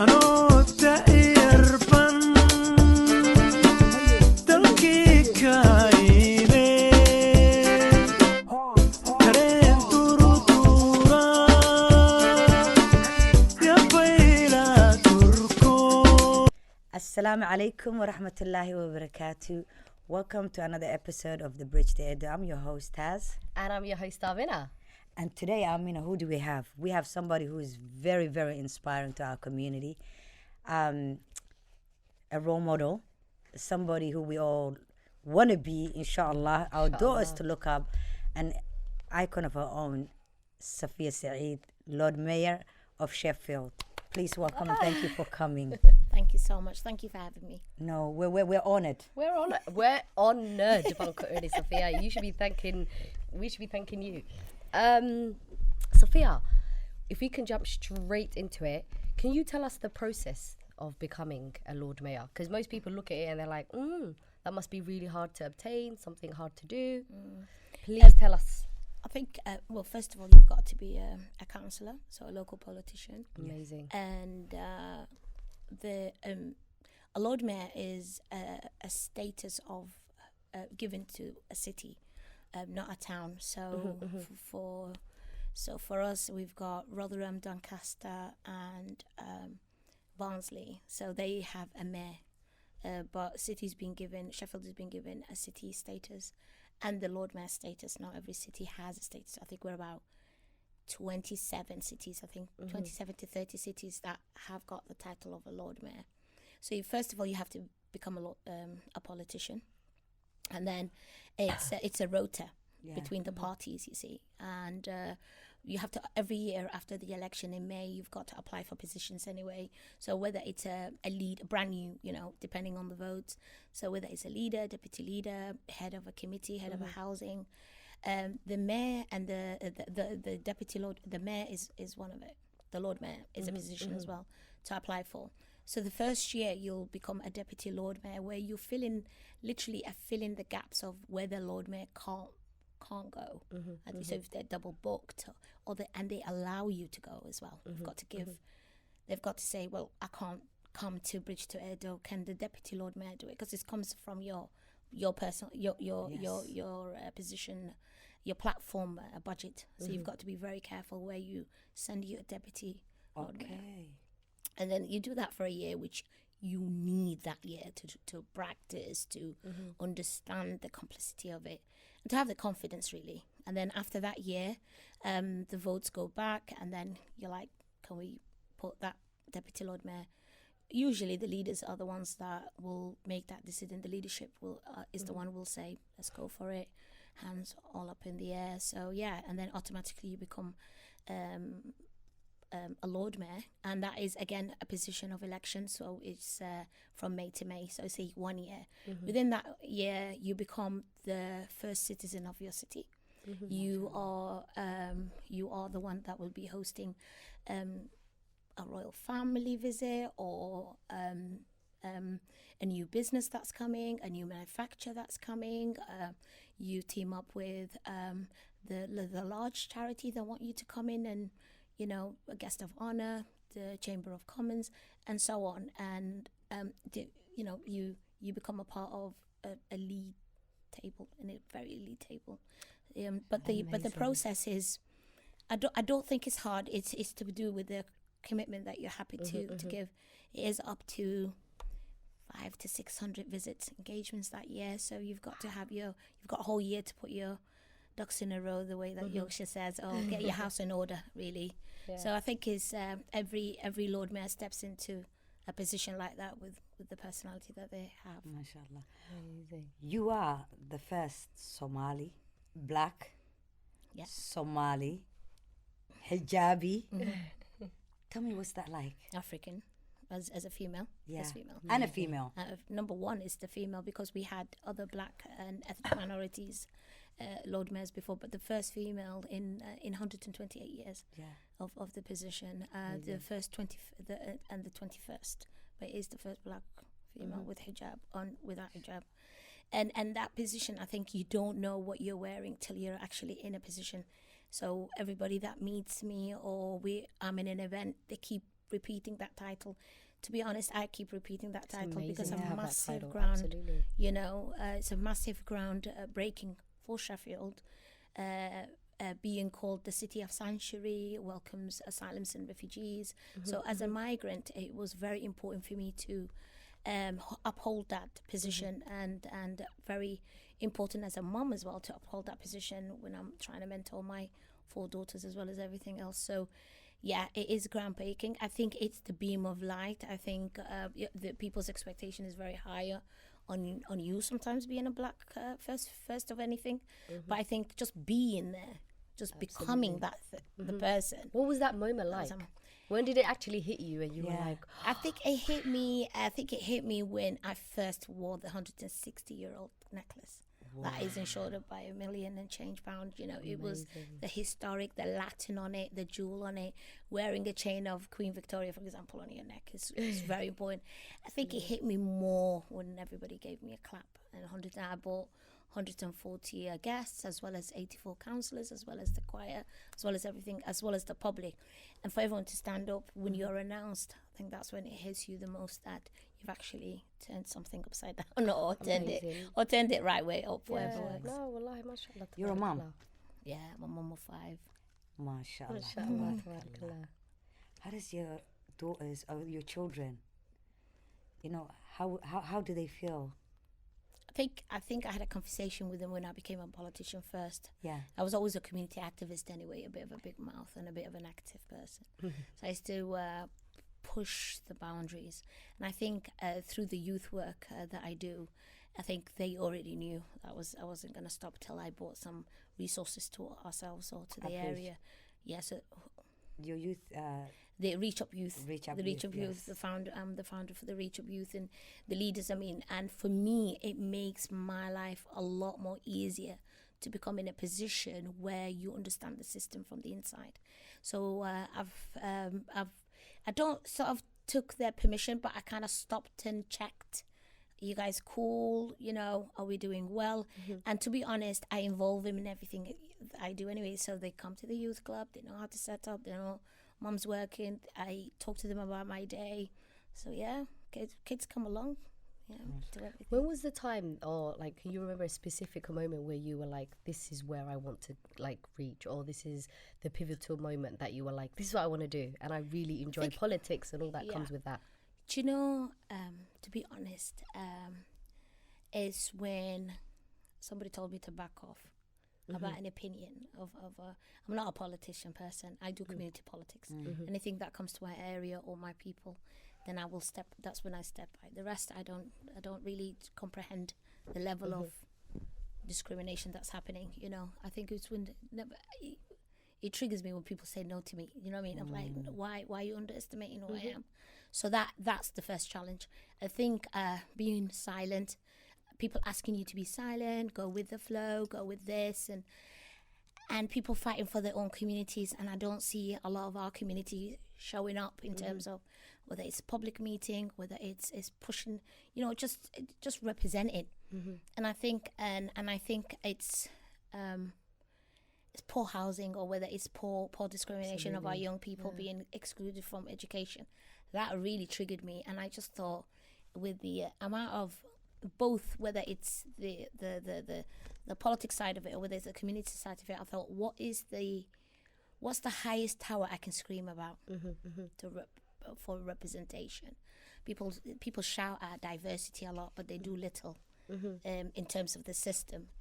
anoo da'yarban dalkii kaayne tareen durduura yabayla turko. Assalamu alaikum wa rahmatullahi wa barakatuh. Welcome to another episode of The Bridge to Eedo. I'm your host, Taz. And I'm your host, Amina. And today, Amina, who do we have? We have somebody who is very, very inspiring to our community. A role model, somebody who we all want to be, inshallah, our daughters to look up, an icon of her own, Safiya Saeed, Lord Mayor of Sheffield. Please welcome and thank you for coming. Thank you so much. Thank you for having me. No, we're honored. We're honored, Safiya. We should be thanking you. Safiya, if we can jump straight into it, can you tell us the process of becoming a Lord Mayor? Because most people look at it and they're like, that must be really hard to obtain, something hard to do. Please tell us. I think, well, first of all, you've got to be a councillor, so a local politician. Amazing. And a Lord Mayor is a status of given to a city, not a town. So for us, we've got Rotherham, Doncaster, and Barnsley. So they have a mayor, but Sheffield has been given a city status and the Lord Mayor status. Not every city has a status. I think we're about 27 cities, 27 to 30 cities that have got the title of a Lord Mayor. So first of all, you have to become a politician, and then it's a rota between the parties, you see, and you have to, every year after the election in May, you've got to apply for positions anyway. So whether it's a lead, brand new, depending on the votes, so whether it's a leader, deputy leader, head of a committee, head of a housing, the mayor and the deputy lord, the mayor is one of it. The Lord Mayor is a position as well to apply for. So the first year you'll become a deputy Lord Mayor, where you fill in the gaps of where the Lord Mayor can't go. So if they're double booked, and they allow you to go as well. They've got to say, well, I can't come to Bridge to Eedo. Can the deputy Lord Mayor do it? Because it comes from your personal your position, your platform budget. So you've got to be very careful where you send your deputy Lord Mayor. And then you do that for a year, which you need that year to practice, to understand the complexity of it, and to have the confidence, really. And then after that year, the votes go back, and then you're like, can we put that deputy Lord Mayor? Usually the leaders are the ones that will make that decision. The leadership is the one who will say, let's go for it, hands all up in the air. So yeah, and then automatically you become a Lord Mayor, and that is again a position of election. So it's from May to May, so say 1 year. Within that year, you become the first citizen of your city. You are the one that will be hosting a royal family visit, or a new business that's coming, a new manufacturer that's coming. You team up with the large charity that want you to come in, and a guest of honor, the Chamber of Commons, and so on. And you become a part of a lead table, and a very elite table. But the process is, I don't think it's hard. It's to do with the commitment that you're happy to give. It is up to 500 to 600 visits, engagements that year. So you've got to have you've got a whole year to put your ducks in a row, the way that Yorkshire says, get your house in order, really. Yeah. So I think is every Lord Mayor steps into a position like that with the personality that they have. MashaAllah. Amazing. You are the first Somali, black, Somali, hijabi. Tell me, what's that like? African, as a female. Yeah. As female. And a female. Number one is the female, because we had other black and ethnic minorities Lord Mayors before, but the first female in 128 years of the position. The first and the 21st, but it is the first black female with hijab without hijab. And that position, I think you don't know what you're wearing till you're actually in a position. So everybody that meets me, or I'm in an event, they keep repeating that title. To be honest, I keep repeating that title because amazing a to have that massive title, ground, absolutely. it's a massive ground breaking for Sheffield. Being called the city of sanctuary, welcomes asylums and refugees. So as a migrant, it was very important for me to uphold that position, and very important as a mom as well to uphold that position when I'm trying to mentor my 4 daughters as well as everything else. So yeah, it is groundbreaking. I think it's the beam of light. I think the people's expectation is very higher on you sometimes being a black first of anything. But I think just being there, just becoming that the person. What was that moment like? When did it actually hit you and you were like, I think it hit me when I first wore the 160-year-old necklace. That is insured by £1 million and change pound. You know, it was the historic, the Latin on it, the jewel on it. Wearing a chain of Queen Victoria, for example, on your neck is very important. I think it hit me more when everybody gave me a clap. And I bought 140 guests, as well as 84 councillors, as well as the choir, as well as everything, as well as the public. And for everyone to stand up when you're announced, I think that's when it hits you the most that you've actually turned something upside down or turned it right way up, whatever works. No, wallahi, mashallah. You're a mom? Yeah, I'm a mom of 5. MashaAllah. Mashallah, tabarakallah. How does your daughters or your children, you know, how do they feel? I think I had a conversation with them when I became a politician first. Yeah. I was always a community activist anyway, a bit of a big mouth and a bit of an active person. So I used to push the boundaries. And I think through the youth work that I do, I think they already knew I wasn't going to stop till I brought some resources to ourselves or to the area. Yeah, so your youth... the Reach Up Youth, Yes. the founder. I'm the founder for the Reach Up Youth and the leaders. I mean, and for me, it makes my life a lot more easier to become in a position where you understand the system from the inside. So I don't sort of took their permission, but I kind of stopped and checked. Are you guys cool? You know, are we doing well? And to be honest, I involve them in everything I do anyway. So they come to the youth club. They know how to set up. They know Mom's working. I talk to them about my day. So yeah, kids come along. Yeah, do everything. When was the time, or like, can you remember a specific moment where you were like, this is where I want to like reach, or this is the pivotal moment that you were like, this is what I want to do, and I really enjoy politics and all that comes with that? Do you know, to be honest, is when somebody told me to back off about an opinion of I'm not a politician person. I do community politics. Anything that comes to my area or my people, then I will step. That's when I step by. The rest, I don't really comprehend the level of discrimination that's happening. You know, I think it's when it triggers me when people say no to me. You know what I mean? I'm like, why are you underestimating who I am? So that's the first challenge. I think being silent, people asking you to be silent, go with the flow, go with this, and people fighting for their own communities. And I don't see a lot of our community showing up in terms of whether it's a public meeting, whether it's pushing, you know, just representing. And I think it's poor housing, or whether it's poor discrimination of our young people being excluded from education. That really triggered me, and I just thought, with the amount of both, whether it's the politics side of it or whether it's the community side of it, I thought, what's the highest tower I can scream about for representation? People shout at diversity a lot, but they do little in terms of the system.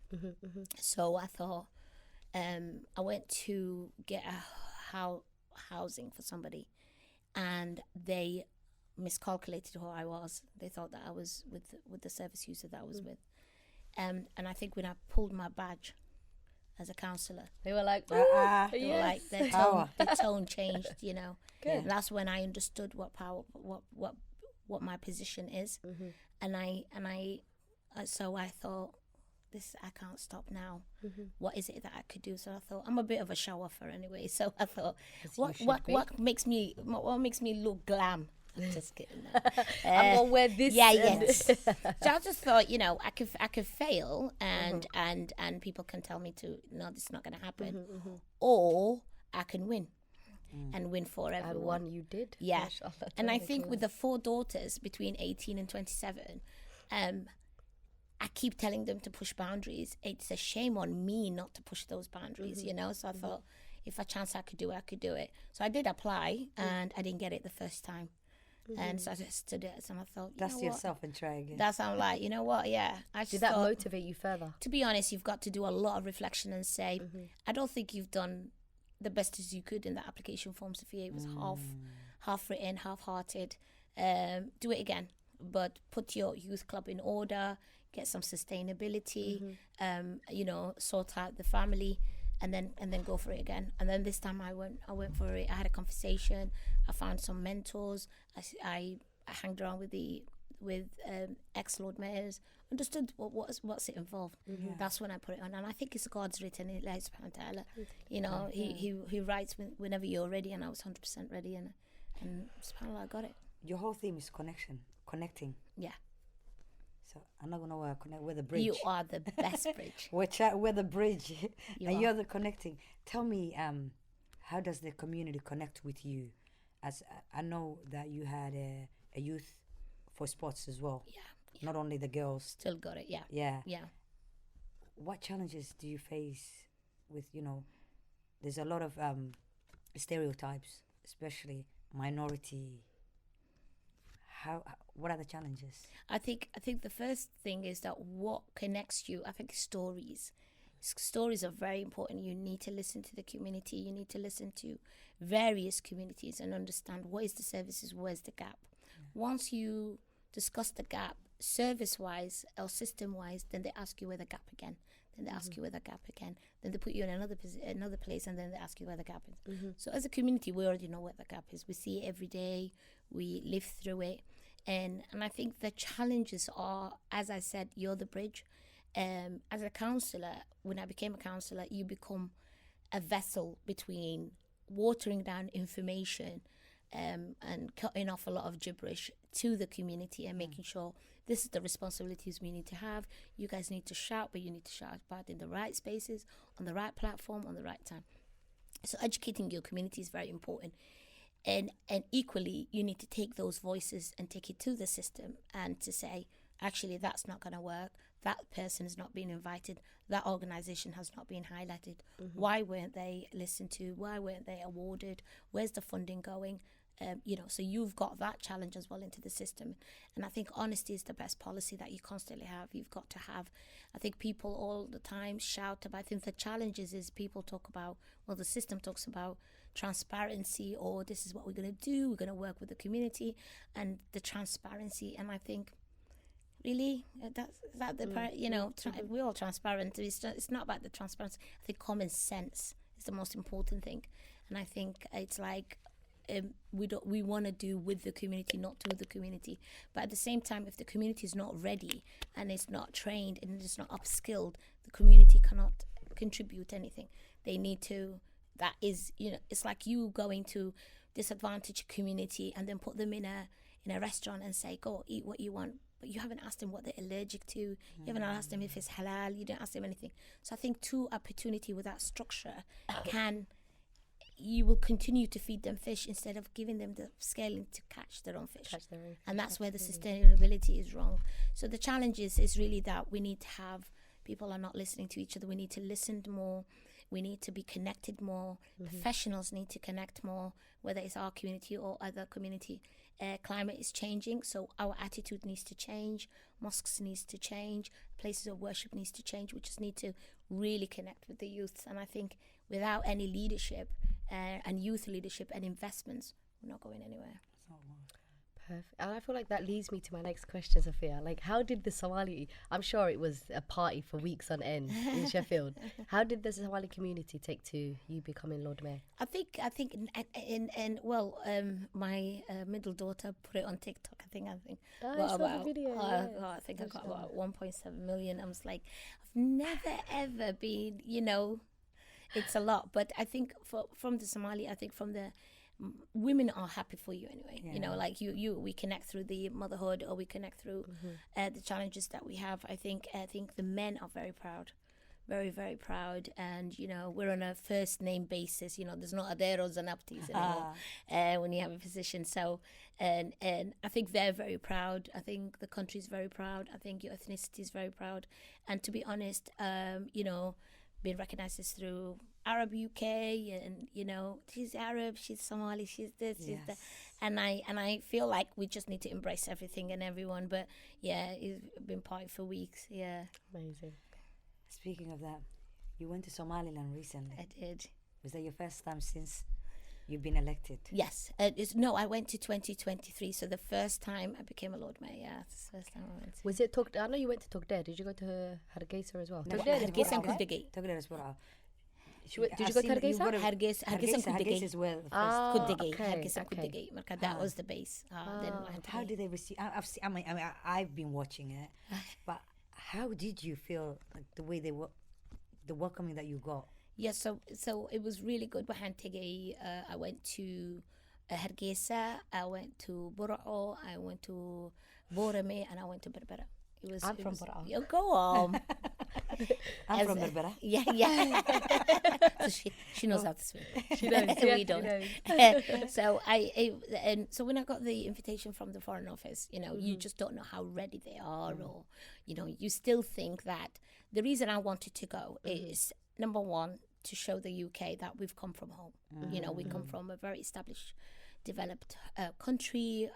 So I thought, I went to get a housing for somebody, and they miscalculated who I was. They thought that I was with the service user that I was with. And I think when I pulled my badge as a counsellor, They were like, they were like their tone changed, you know. And that's when I understood what my position is. So I thought, I can't stop now. What is it that I could do? So I thought, I'm a bit of a show offer anyway. So I thought, what makes me look glam? I'm just kidding. I'm gonna wear this. Yes. So I just thought, you know, I could fail, and people can tell me to, no, this is not going to happen, or I can win. and win for And everyone. one you did. Yeah. Mashallah, And I think tabarakallah. with the 4 daughters between 18 and 27, I keep telling them to push boundaries. It's a shame on me not to push those boundaries, you know? So I thought if a chance I could do it, I could do it. So I did apply and I didn't get it the first time. And so I just stood it and I thought, you Dust know what? yourself and try again. That's how I'm like, you know what? Yeah. I just Did that thought, motivate you further? to be honest, you've got to do a lot of reflection and say, I don't think you've done the best as you could in the application form, Safiya. It was half written, half-hearted. Do it again, but put your youth club in order, get some sustainability, you know, sort out the family, and then go for it again. And then this time I went for it. I had a conversation. I found some mentors. I hanged around with ex-Lord Mayors, understood what's it involved. That's when I put it on. And I think it's God's written in Allah subhanahu wa ta'ala. You know, he writes whenever you're ready, and I was 100% ready, and subhanAllah, I got it. Your whole theme is connecting. Yeah. So I'm not gonna connect. We're the bridge. You are the best bridge. We're the bridge, and are. you're the connecting. Tell me, how does the community connect with you? As I know that you had a youth for sports as well. Yeah. Not only the girls. Still got it, yeah. Yeah. Yeah. What challenges do you face with, there's a lot of stereotypes, especially minority. What are the challenges? I think the first thing is that what connects you, I think stories. Stories are very important. You need to listen to the community. You need to listen to various communities and understand what is the services, where's the gap. Once you discuss the gap, service-wise or system-wise, then they ask you where the gap again. Then they ask you where the gap again. Then they put you in another place, and then they ask you where the gap is. So as a community, we already know where the gap is. We see it every day. We live through it. And I think the challenges are, as I said, you're the bridge. As a counsellor, when I became a counsellor, you become a vessel between watering down information and cutting off a lot of gibberish to the community and making sure this is the responsibilities we need to have. You guys need to shout, but you need to shout about in the right spaces, on the right platform, on the right time. So educating your community is very important. And equally, you need to take those voices and take it to the system and to say, actually, that's not going to work. That person is not being invited. That organization has not been highlighted. Why weren't they listened to? Why weren't they awarded? Where's the funding going? So you've got that challenge as well into the system. And I think honesty is the best policy that you constantly have. You've got to have, I think people all the time shout about, I think the challenges is people talk about, well, the system talks about transparency, or this is what we're going to do. We're going to work with the community and the transparency. And I think, really, we're all transparent. It's not about the transparency. I think common sense is the most important thing. And I think it's like, we want to do with the community, not to the community. But at the same time, if the community is not ready and it's not trained and it's not upskilled, the community cannot contribute anything. They need to. That is, it's like you going to disadvantaged community and then put them in a restaurant and say, go eat what you want. But you haven't asked them what they're allergic to. You haven't asked them if it's halal. You didn't ask them anything. So I think true opportunity without structure you will continue to feed them fish instead of giving them the scaling to catch their own fish. And that's where the sustainability is wrong. So the challenge is really that we need to have, people are not listening to each other. We need to listen more. We need to be connected more. Professionals need to connect more, whether it's our community or other community. Climate is changing, so our attitude needs to change. Mosques needs to change. Places of worship needs to change. We just need to really connect with the youths. And I think without any leadership and youth leadership and investments, we're not going anywhere. Perfect. And I feel like that leads me to my next question, Safiya. Like, how did the Somali, I'm sure it was a party for weeks on end in Sheffield. How did the Somali community take to you becoming Lord Mayor? I think, my middle daughter put it on TikTok. I think. I saw the video. I think I got about 1.7 million. I was like, I've never ever been, it's a lot. But I think from the Somali, I think from the women are happy for you anyway. Like we connect through the motherhood, or we connect through the challenges that we have. I think the men are very proud very, very proud. And, you know, we're on a first name basis. You know, there's not aderos and aptis anymore when you have a position. So, and I think they're very proud. I think the country's very proud. I think your ethnicity is very proud. And to be honest, you know, being recognized is through Arab UK, and you know, she's Arab, she's Somali, she's this, she's that, and I feel like we just need to embrace everything and everyone. But yeah, it's been part for weeks. Yeah, Amazing. Speaking of that, you went to Somaliland recently. I did. Was that your first time since you've been elected? Yes. No, I went to 2023. So the first time I became a Lord Mayor. Yeah, it's the first time I went. Was it I know you went to Togdere. Did you go to Hargeisa as well? No, Togdere is Hargeisa and Burra. Kudegate. Togdere is Burra. Did you go to Hargeisa? Hargeisa and Hargeisa Kudegate. as well. Kudegate. okay, Hargeisa and okay. Kudegate. Marka, that was the base. Then I had to How leave. did they receive? I've seen, I mean, I've been watching it, but how did you feel, like the way they were, the welcoming that you got? Yeah, so it was really good. Bahantege, I went to Hargeisa, I went to Burao, I went to Borame, and I went to Berbera. I'm from Burao. You go on. I'm from Berbera. Yeah, yeah. So she knows how to swim. She knows. We don't. So so when I got the invitation from the Foreign Office, you know, you just don't know how ready they are, or you know, you still think that. The reason I wanted to go is, number one, to show the UK that we've come from home. You know, we come from a very established, developed country,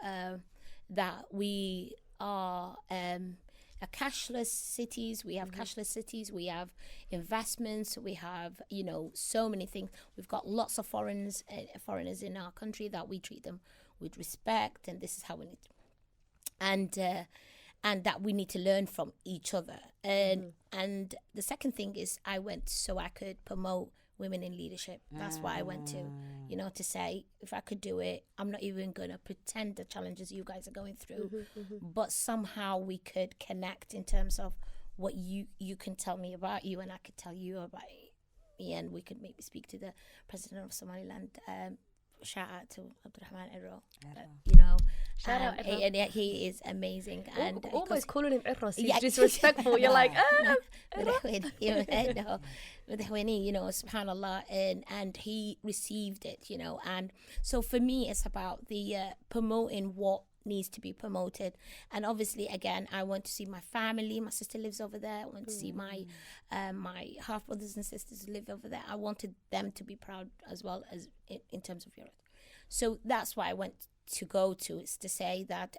that we are a cashless cities. We have cashless cities. We have investments. We have, you know, so many things. We've got lots of foreigners in our country that we treat them with respect, and this is how we need to. And that we need to learn from each other. And the second thing is, I went so I could promote women in leadership. That's why I went to, you know, to say, if I could do it, I'm not even going to pretend the challenges you guys are going through, but somehow we could connect in terms of what you can tell me about you and I could tell you about me, and we could maybe speak to the president of Somaliland. Shout out to Abdurrahman Eero. You know, Shout out Eero. and he is amazing. And Almost calling him Eros. He's Yeah. disrespectful. You're like, Madakhweyne, you know, subhanallah, and he received it, you know. And so for me, it's about the promoting what needs to be promoted. And obviously, again, I want to see my family. My sister lives over there. I want to see my my half brothers and sisters who live over there. I wanted them to be proud as well, as in terms of Europe. So that's why I went to go to, is to say that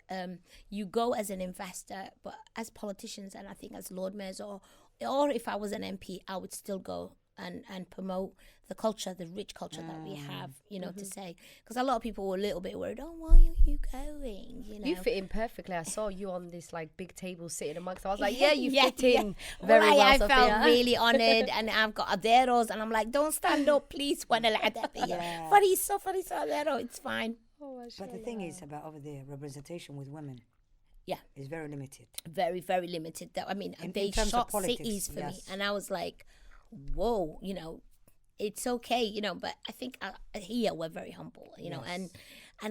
you go as an investor, but as politicians, and I think as Lord Mayors, or if I was an MP, I would still go and promote the culture, the rich culture that we have, you know, to say. Because a lot of people were a little bit worried, why are you going, you know? you fit in perfectly. I saw you on this like big table sitting amongst. I was like, yeah, you fit in Well, very well, I Safiya. felt really honoured, and I've got aderos, and I'm like, don't stand up, please. Fariso, adero, it's fine. But the thing is about over there, representation with women, Yeah. is very limited. Very, very limited. I mean, In they terms of shot politics, cities for me, yes. and I was like, whoa, you know, it's okay, you know. But I think here we're very humble, you know, and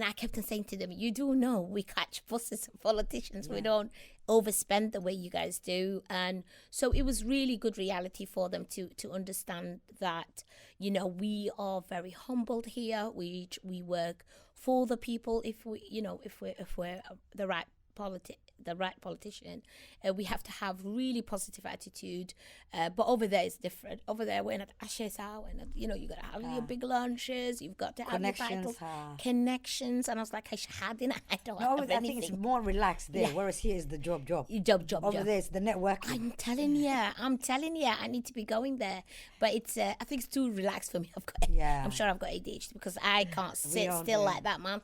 I kept on saying to them, you do know we catch buses of politicians. We don't overspend the way you guys do. And so it was really good reality for them to understand that, you know, we are very humbled here. We work for the people. If we're the right politician, we have to have really positive attitude, but over there it's different. Over there we're at Ashesa, and you know, you gotta have your big lunches, you've got to have Connections, connections, and I was like, I don't No, have I think it's anything. more relaxed there, whereas here is the job. Job. Over there it's the networking. I'm telling you, I need to be going there, but it's I think it's too relaxed for me. I'm sure I've got ADHD because I can't sit all still do. like that, man.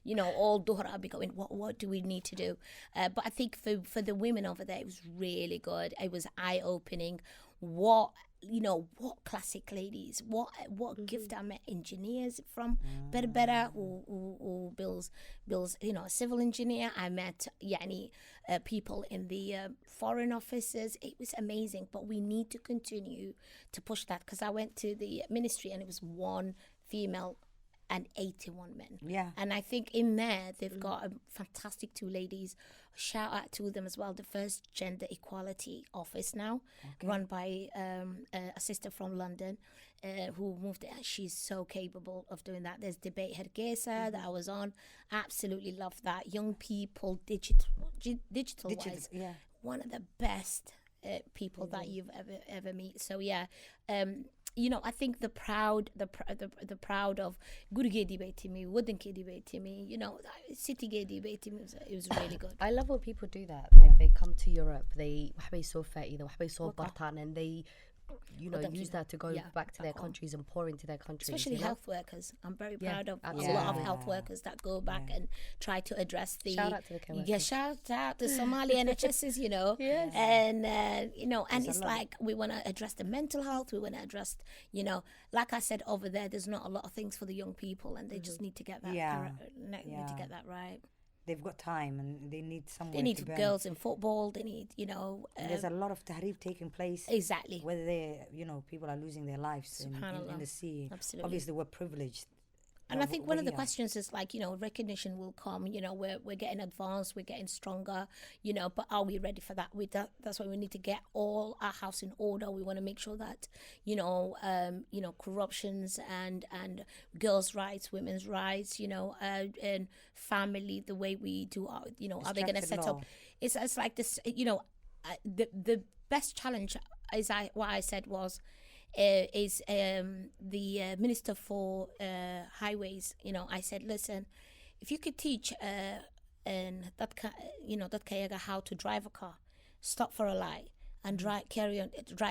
You know, all duhur I'll be going, what do we need to do? But I think for the women over there, it was really good. It was eye opening. What classic ladies, what gift. I met engineers from Berbera who builds, you know, a civil engineer. I met people in the foreign offices. It was amazing, but we need to continue to push that, because I went to the ministry and it was one female and 81 men. Yeah. And I think in there, they've got a fantastic 2 ladies. Shout out to them as well. The first gender equality office now, run by a sister from London who moved there. She's so capable of doing that. There's Debate Hergesa that I was on. Absolutely love that. Young people, digital wise, yeah. one of the best people that you've ever meet. So yeah, you know, I think the proud of good gay debating me, wooden gay debating me, you know, city gay debating me, it was really good. I love when people do that. Like they come to Europe, they وحبي يسووا فائدة وحبي يسووا برطان, and they, you know, use that to go back to their countries and pour into their countries. Especially you know? health workers. I'm very Yeah, proud of a absolutely. lot of health workers that go back and try to address the... Shout out to the care Yeah, workers. shout out to Somali NHSs, you know. Yes. And, you know, and it's like we want to address the mental health. We want to address, you know, like I said over there, there's not a lot of things for the young people, and they just need to get that need to get that right. They've got time and they need someone. They need to burn. girls in football. They need, you know. And there's a lot of tahrir taking place. Exactly. Whether they, you know, people are losing their lives in the sea. Absolutely. Obviously, we're privileged. And I think one of the here. questions is like, you know, recognition will come, you know, we're getting advanced, we're getting stronger, you know, but are we ready for that? That's why we need to get all our house in order. We want to make sure that, you know, corruptions and girls' rights, women's rights, you know, and family, the way we do our, you know, are they going to set up? It's like this, you know, the best challenge is what I said was, is the Minister for Highways. You know, I said, listen, if you could teach that kayaga how to drive a car, stop for a light, and drive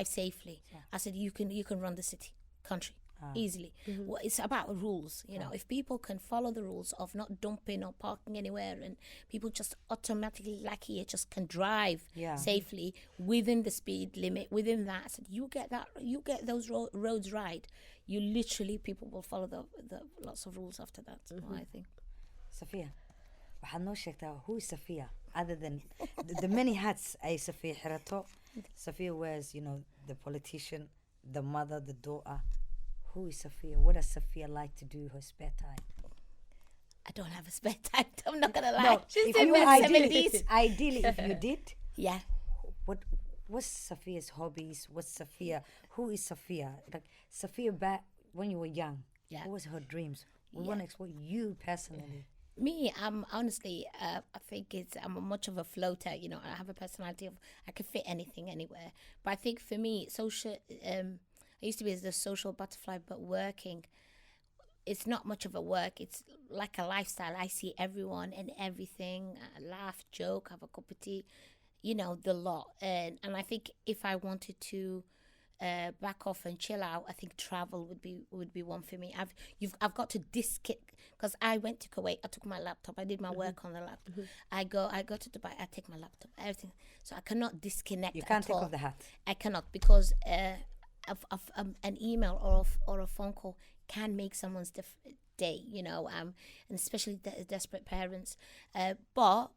safely. Yeah. I said, you can run the country easily. Well, it's about rules. You know, if people can follow the rules of not dumping or parking anywhere, and people just automatically, like here, just can drive safely within the speed limit, within that. I said, you get those roads right. You literally, people will follow the lots of rules after that. That's what I think. Safiya, waxaad noo sheegtaa who is Safiya, other than the many hats ay Safiya xirato. Safiya wears, you know, the politician, the mother, the daughter. Who is Safiya? What does Safiya like to do her spare time? I don't have a spare time. I'm not gonna lie. No, She's if in you her ideally, 70s. ideally, if you did, Yeah. what's Safiya's hobbies? What's Safiya? Who is Safiya? Like Safiya back when you were young. Yeah. What was her dreams? We want to explore you personally. Me, I'm honestly, I think I'm much of a floater. You know, I have a personality of I can fit anything anywhere. But I think for me, social. I used to be as a social butterfly, but working, it's not much of a work. It's like a lifestyle. I see everyone and everything, laugh, joke, have a cup of tea, you know, the lot. And I think if I wanted to back off and chill out, I think travel would be one for me. I've got to because I went to Kuwait. I took my laptop. I did my work on the laptop. I go to Dubai. I take my laptop. Everything. So I cannot disconnect. You can't at take all. off the hat. I cannot because of an email or a phone call can make someone's day, you know, and especially desperate parents. But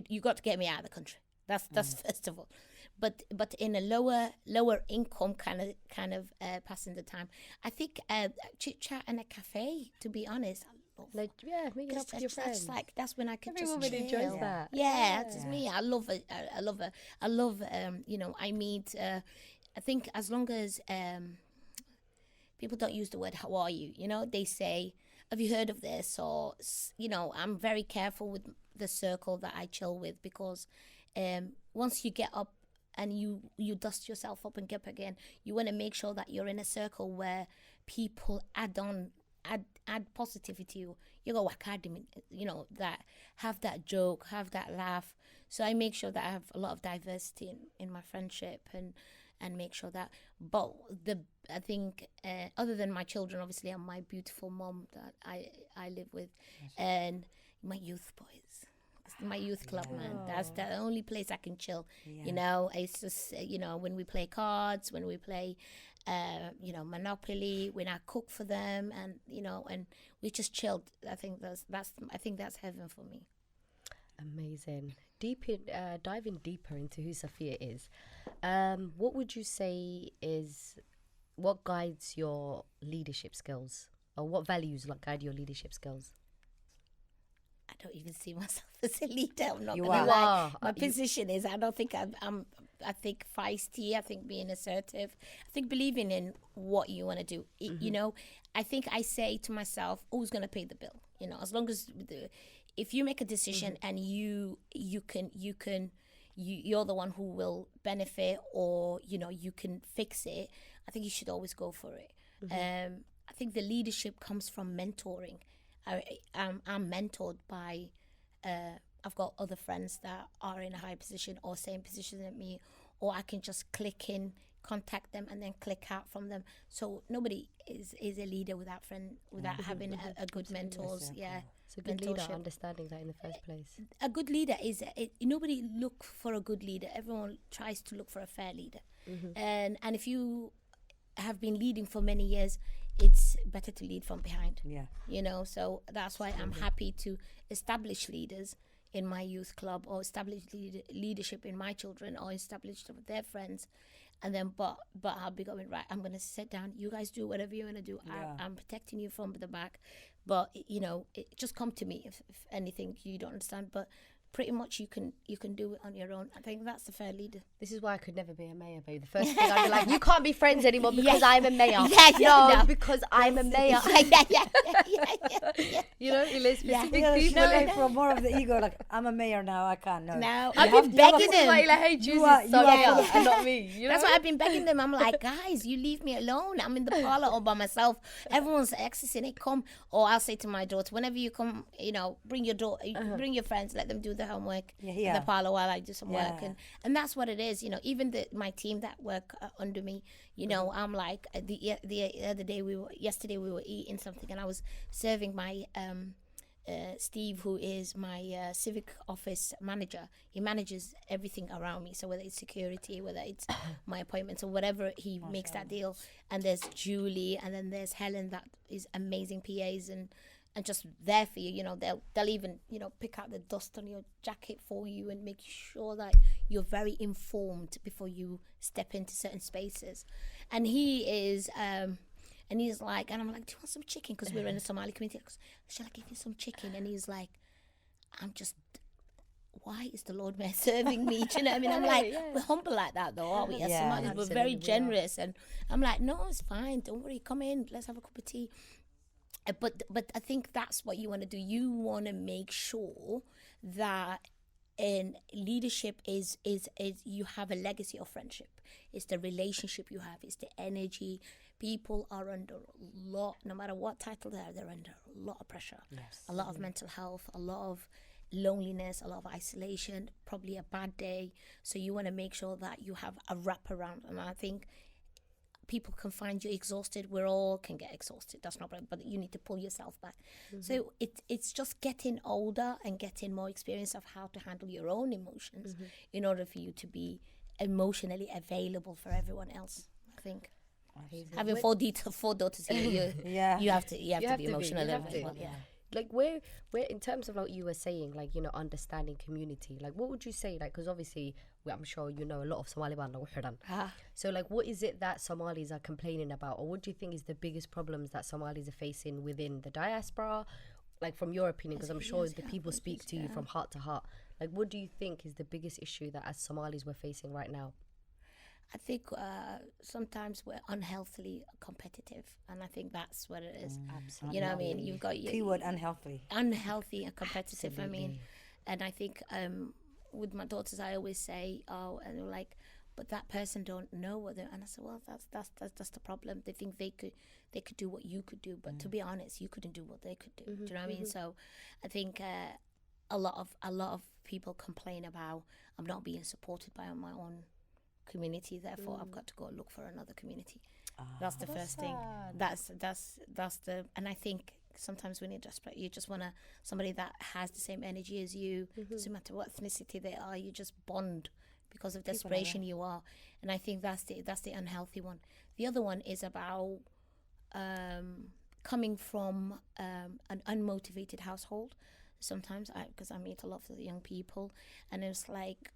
you got to get me out of the country. That's first of all. But in a lower income kind of passing the time, I think chit chat in a cafe. To be honest, I love. Like, make it up with your friends. That's when I can Every just woman chill. enjoys that. Yeah, that's just me. I love it. I love you know, I meet. I think as long as people don't use the word "how are you," you know, they say, "Have you heard of this?" Or, you know, I'm very careful with the circle that I chill with because once you get up and you dust yourself up and get up again, you want to make sure that you're in a circle where people add positivity. You go academy, you know, that have that joke, have that laugh. So I make sure that I have a lot of diversity in my friendship and make sure that. But I think other than my children, obviously, and my beautiful mom that I live with, and my youth boys. My youth club, man. That's the only place I can chill. Yeah. You know, it's just, you know, when we play cards, when we play, you know, Monopoly, when I cook for them, and, you know, and we just chilled. I think that's heaven for me. Amazing. Diving deeper into who Safiya is, what would you say is what guides your leadership skills or what values like guide your leadership skills? I don't even see myself as a leader. I'm not You gonna are. You lie. are. My position is, I don't think I'm. I think feisty. I think being assertive. I think believing in what you want to do. You know, I think I say to myself, "Who's gonna pay the bill?" You know, as long as if you make a decision and you're the one who will benefit, or you know you can fix it. I think you should always go for it. I think the leadership comes from mentoring. I'm mentored by, I've got other friends that are in a high position or same position than me, or I can just click in, contact them, and then click out from them. So nobody is a leader without having a good mentors. Yeah, It's a good leader mentorship. understanding that in the first place. A good leader is nobody look for a good leader. Everyone tries to look for a fair leader, and if you have been leading for many years, it's better to lead from behind. Yeah. You know, so that's why I'm happy to establish leaders in my youth club, or establish leadership in my children, or establish with their friends. And then, but I'll be going, right, I'm going to sit down. You guys do whatever you want to do. Yeah. I'm protecting you from the back. But, you know, just come to me if anything you don't understand. But pretty much you can do it on your own. I think that's the fair leader. This is why I could never be a mayor, babe. The first thing I'd be like, you can't be friends anymore because Yeah. I'm a mayor. Yeah, no, because I'm a mayor. Yeah. You know, specific Yeah, she people. like for more of the ego, like I'm a mayor now, I can't. No. Now, You I've have been to- you have begging to- This is why them. Elahi chooses You are Sonia full and not me. You know? That's why I've been begging them. I'm like, guys, you leave me alone. I'm in the parlor all by myself. Everyone's accessing it. Come, or I'll say to my daughter, whenever you come, you know, bring your daughter, bring your friends, let them do the homework in Yeah. the parlor while I do some work, Yeah. and that's what it is. You know, even my team that work under me, you know, I'm like the other day yesterday we were eating something, and I was serving my Steve, who is my civic office manager. He manages everything around me. So whether it's security, whether it's my appointments, or whatever, he makes that deal. And there's Julie, and then there's Helen, that is amazing PAs and just there for you. You know, they'll even, you know, pick out the dust on your jacket for you and make sure that you're very informed before you step into certain spaces. And he is and he's like, and I'm like, do you want some chicken? Because we're in a Somali community. Shall I give you some chicken? And he's like, why is the Lord Mayor serving me? Do you know what I mean? I'm like, we're humble like that though, are we? As Yeah, Somalis, we're very generous. And I'm like, no, it's fine. Don't worry. Come in. Let's have a cup of tea. But I think that's what you want to do. You want to make sure that in leadership is you have a legacy of friendship. It's the relationship you have. It's the energy. People are under a lot, no matter what title they're under a lot of pressure. Yes. A lot of mental health, a lot of loneliness, a lot of isolation, probably a bad day. So you want to make sure that you have a wraparound. And I think people can find you exhausted. We all can get exhausted. That's not right, but you need to pull yourself back. So it's just getting older and getting more experience of how to handle your own emotions in order for you to be emotionally available for everyone else, I think. Having four daughters here, you have to be emotionally available. Yeah. Like where in terms of like you were saying, like, you know, understanding community, like what would you say, like, because obviously I'm sure you know a lot of Somali banda. So like what is it that Somalis are complaining about, or what do you think is the biggest problems that Somalis are facing within the diaspora, like from your opinion, because I'm sure the people speak to you from heart to heart. Like what do you think is the biggest issue that as Somalis we're facing right now? I think sometimes we're unhealthily competitive, and I think that's what it is. Absolutely. You know what I mean? You've got Keyword unhealthy. Unhealthy and competitive. I mean, and I think with my daughters, I always say, and they're like, but that person don't know what they're. And I said, well, that's the problem. They think they could do what you could do, but to be honest, you couldn't do what they could do. Do you know what I mean? So I think a lot of people complain about I'm not being supported by my own community, therefore I've got to go look for another community. That's the first thing. That's the, and I think sometimes when you just want somebody that has the same energy as you, doesn't matter what ethnicity they are, you just bond because of desperation you are. And I think that's the unhealthy one. The other one is about coming from an unmotivated household. Sometimes because I meet a lot of the young people, and it's like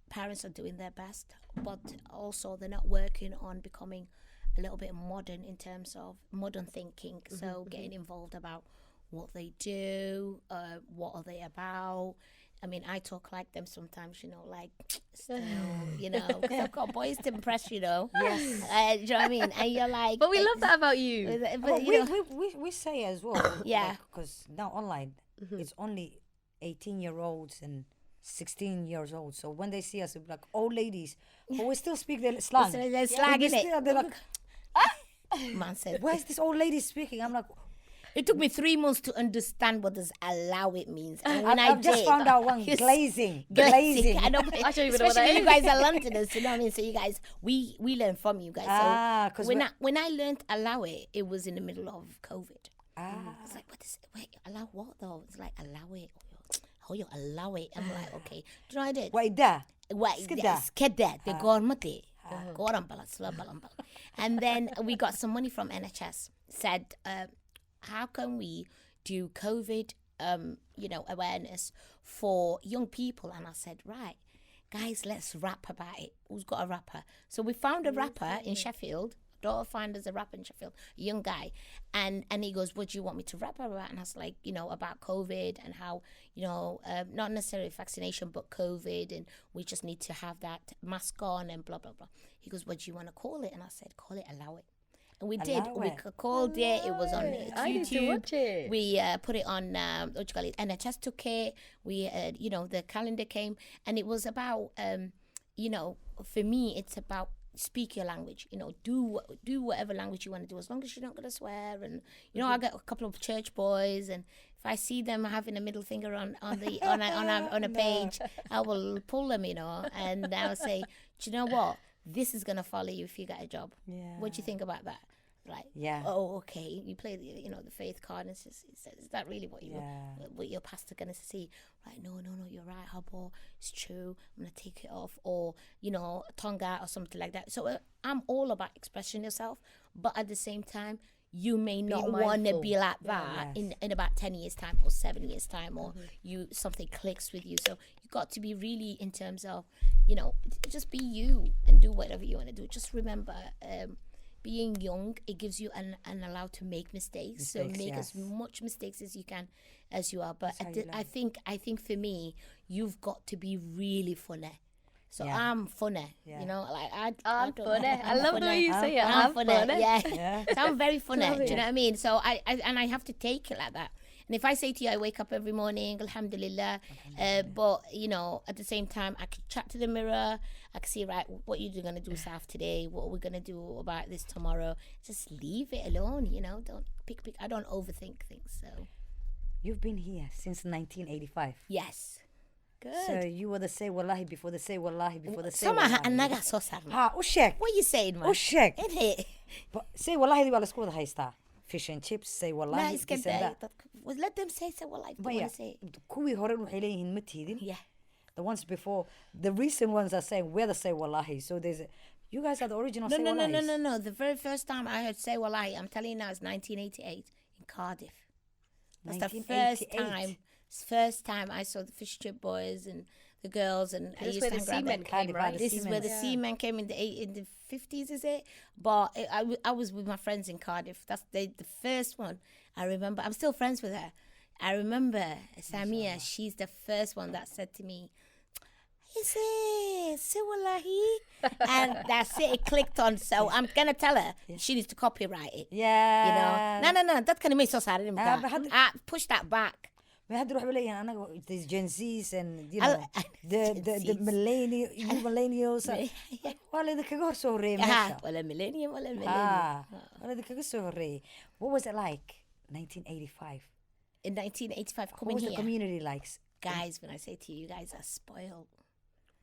parents are doing their best, but also they're not working on becoming a little bit modern in terms of modern thinking. So getting involved about what they do, what are they about. I mean, I talk like them sometimes, you know, like, still, you know, because I've got boys to impress, you know. Yes. Do you know what I mean? And you're like... But we love that about you. But, you know, We say as well. Yeah. Because now online, it's only 18-year-olds and 16 years old. So when they see us, it's like old ladies, but we still speak their slang. They're slang, We innit? still- They're like, Man said, where's this old lady speaking? I'm like, it took me 3 months to understand what does allow it means. And when I've just did, found out one, Yes. glazing. glazing. I know, I don't even know what that especially you is. guys are Londoners, you know what I mean? So you guys, we learn from you guys. Ah, So 'cause when I learned allow it, it was in the middle of COVID. I was like, what is it? Wait, allow what though? It's like, allow it. Oh, you allow it. I'm like, okay. Do you know what I did? Wait, there. Wait, skeda, the government. And then we got some money from NHS. Said, how can we do COVID, awareness for young people? And I said, right, guys, let's rap about it. Who's got a rapper? So we found a rapper in Sheffield. Daughter find us a rapper in Sheffield, a young guy, and he goes, what do you want me to rap about? And I was like, about COVID and how, not necessarily vaccination, but COVID, and we just need to have that mask on and blah, blah, blah. He goes, what do you want to call it? And I said, call it Allow It. And we did. Allow We It. called it. It was on YouTube. I need to watch it. We put it on, NHS took it. We, the calendar came, and it was about, for me, it's about speak your language, do whatever language you want to do, as long as you're not going to swear. And I got a couple of church boys, and if I see them having a middle finger on a page, I will pull them, and I'll say, do you know what, this is going to follow you if you get a job. What do you think about that? Like, oh, okay, you play the the faith card, and it says, is that really what what your pastor gonna see? Like, no, you're right, Hubble, it's true, I'm gonna take it off, or tongue out or something like that. So I'm all about expressing yourself, but at the same time, you may not want to be like that in about 10 years time or 7 years time, or something clicks with you. So you got to be really, in terms of just be you and do whatever you want to do. Just remember, being young, it gives you an allow to make mistakes. So make as much mistakes as you can, as you are. But I think for me, you've got to be really funny. So I'm funny, like I'm funny. I love the way you say it. I'm funny. Yeah. So I'm very funny. Do you know what I mean? So I have to take it like that. And if I say to you, I wake up every morning, alhamdulillah, but at the same time, I could chat to the mirror. I can see, right, what you're going to do, Saf, today. What are we going to do about this tomorrow? Just leave it alone, Don't pick. I don't overthink things. So You've been here since 1985. yes, good. So you were the say wallahi before the say wallahi before the say Somehow, wallahi. another so sad. Ushek. What are you saying, man? Ushek. Isn't it? But say wallahi wala school haystaa. Fish and chips, say No, wallahi, it's this good. and that. Let them say what life they Maya, want to say. kuwii hore waxay leeyihiin ma tiidin. Yeah. The ones before, the recent ones are saying we're the say wallahi. So you guys are the original say wallahis. No. The very first time I heard say wallahi, I'm telling you now, it's 1988 in Cardiff. That's the first time I saw the fish chip boys and the girls, and I This used is to where the hang around seamen them. came, right? This is where the seamen came in the 50s, is it? But I was with my friends in Cardiff. That's the first one I remember. I'm still friends with her. I remember Samia. She's the first one that said to me, "Is it Siwallahi?" And that's it. It clicked on. So I'm gonna tell her she needs to copyright it. Yeah. No. That can make so sad. Push that back. ما هاد روح بلاي أنا these Gen Zs and the millennials ولا إذا كجور سوري ولا millennium. ولا إذا كجور سوري. What was it like 1985? In 1985, What coming was here, the community like? guys. When I say to you, guys are spoiled.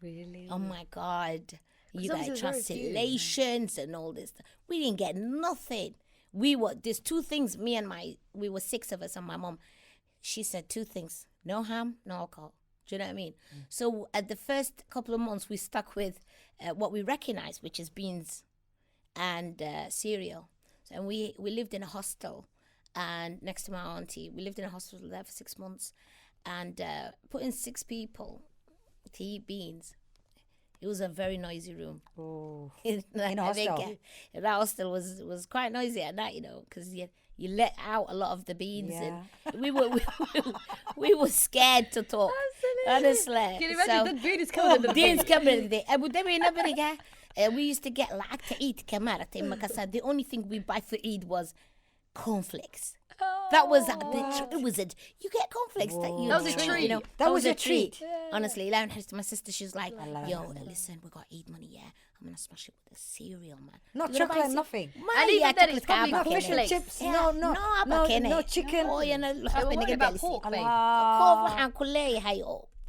Really? Oh my God, you Because guys obviously it's very few. translations and all this stuff. We didn't get nothing. There's two things. We were 6 of us and my mom. She said 2 things: no ham, no alcohol. Do you know what I mean? So at the first couple of months, we stuck with what we recognize, which is beans and cereal. So, and we lived in a hostel, and next to my auntie, we lived in a hospital there for 6 months, and putting 6 people to eat beans, It was a very noisy room. Oh. In a hostel? That hostel was quite noisy at night, because you let out a lot of the beans, Yeah. and we were scared to talk. Honestly, Can you imagine the bean is coming in the Beans coming today. We used to get like to eat kamarate makasa. The only thing we buy for Eid was cornflakes. That was it was it. You get cornflakes. That was a treat. That was a treat. Honestly, my sister, she's like, yo, listen, we got Eid money, yeah. I'm gonna smash it with a cereal, man. Not You're gonna buy chocolate, nothing. And even then, it's probably No cornflakes. fish and chips. No chicken. Oh, yeah, no. What about pork, babe?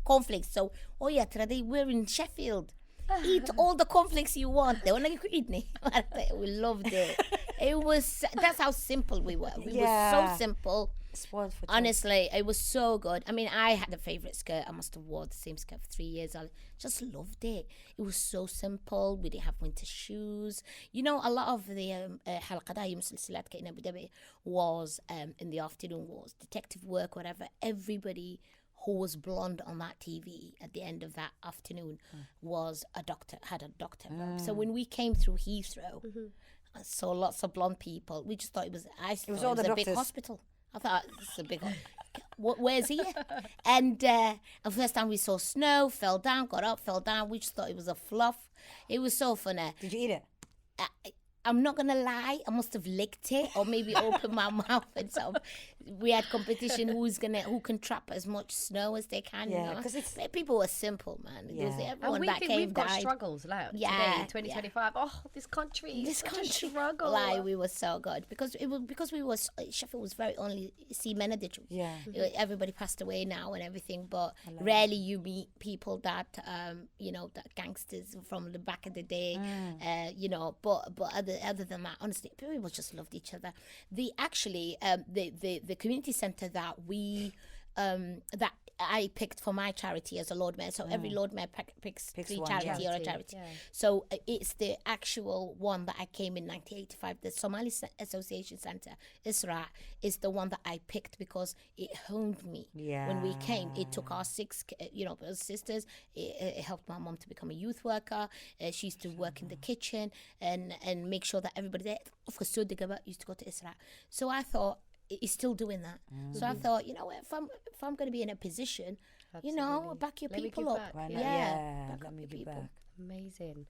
Cornflakes. So, today we're in Sheffield. Eat all the cornflakes you want. They want to eat me. We loved it. That's how simple we were. We were so simple. Spoiled for Honestly, it was so good. I mean, I had a favorite skirt. I must have worn the same skirt for 3 years. I just loved it. It was so simple. We didn't have winter shoes. A lot of the halqadayi musalsalat in Abu Dhabi was in the afternoon, was detective work, whatever. Everybody who was blonde on that TV at the end of that afternoon was had a doctor. So when we came through Heathrow, I saw lots of blonde people. We just thought it was all the a big doctors. hospital. I thought it's a big where's he? And the first time we saw snow, fell down, got up, fell down. We just thought it was a fluff. It was so funny. Did you eat it? I'm not gonna lie, I must have licked it or maybe opened my mouth and so we had competition who can trap as much snow as they can. Yeah, because people were simple, man. It was Yeah. everyone And we that think came we've got died. struggles like today Yeah, in 2025. Oh, this country, This such a country, struggle. like we were so good because Sheffield was very only seamen edition. Yeah. Everybody passed away now and everything, but rarely you meet people that that gangsters from the back of the day. But other than that, honestly, people just loved each other. The community centre that that I picked for my charity as a Lord Mayor. So every Lord Mayor picks three one, charity or a yeah. charity. Yeah. So it's the actual one that I came in 1985. The Somali Association Centre, Isra, is the one that I picked because it honed me. Yeah. When we came, it took our six, sisters. It helped my mom to become a youth worker. She used to work in the kitchen and make sure that everybody there. Of course, so used to go to Isra. So I thought, he's still doing that. So I thought, if I'm going to be in a position, back your Let me people give up. back, Yeah. back Let up me your be people. back. Amazing.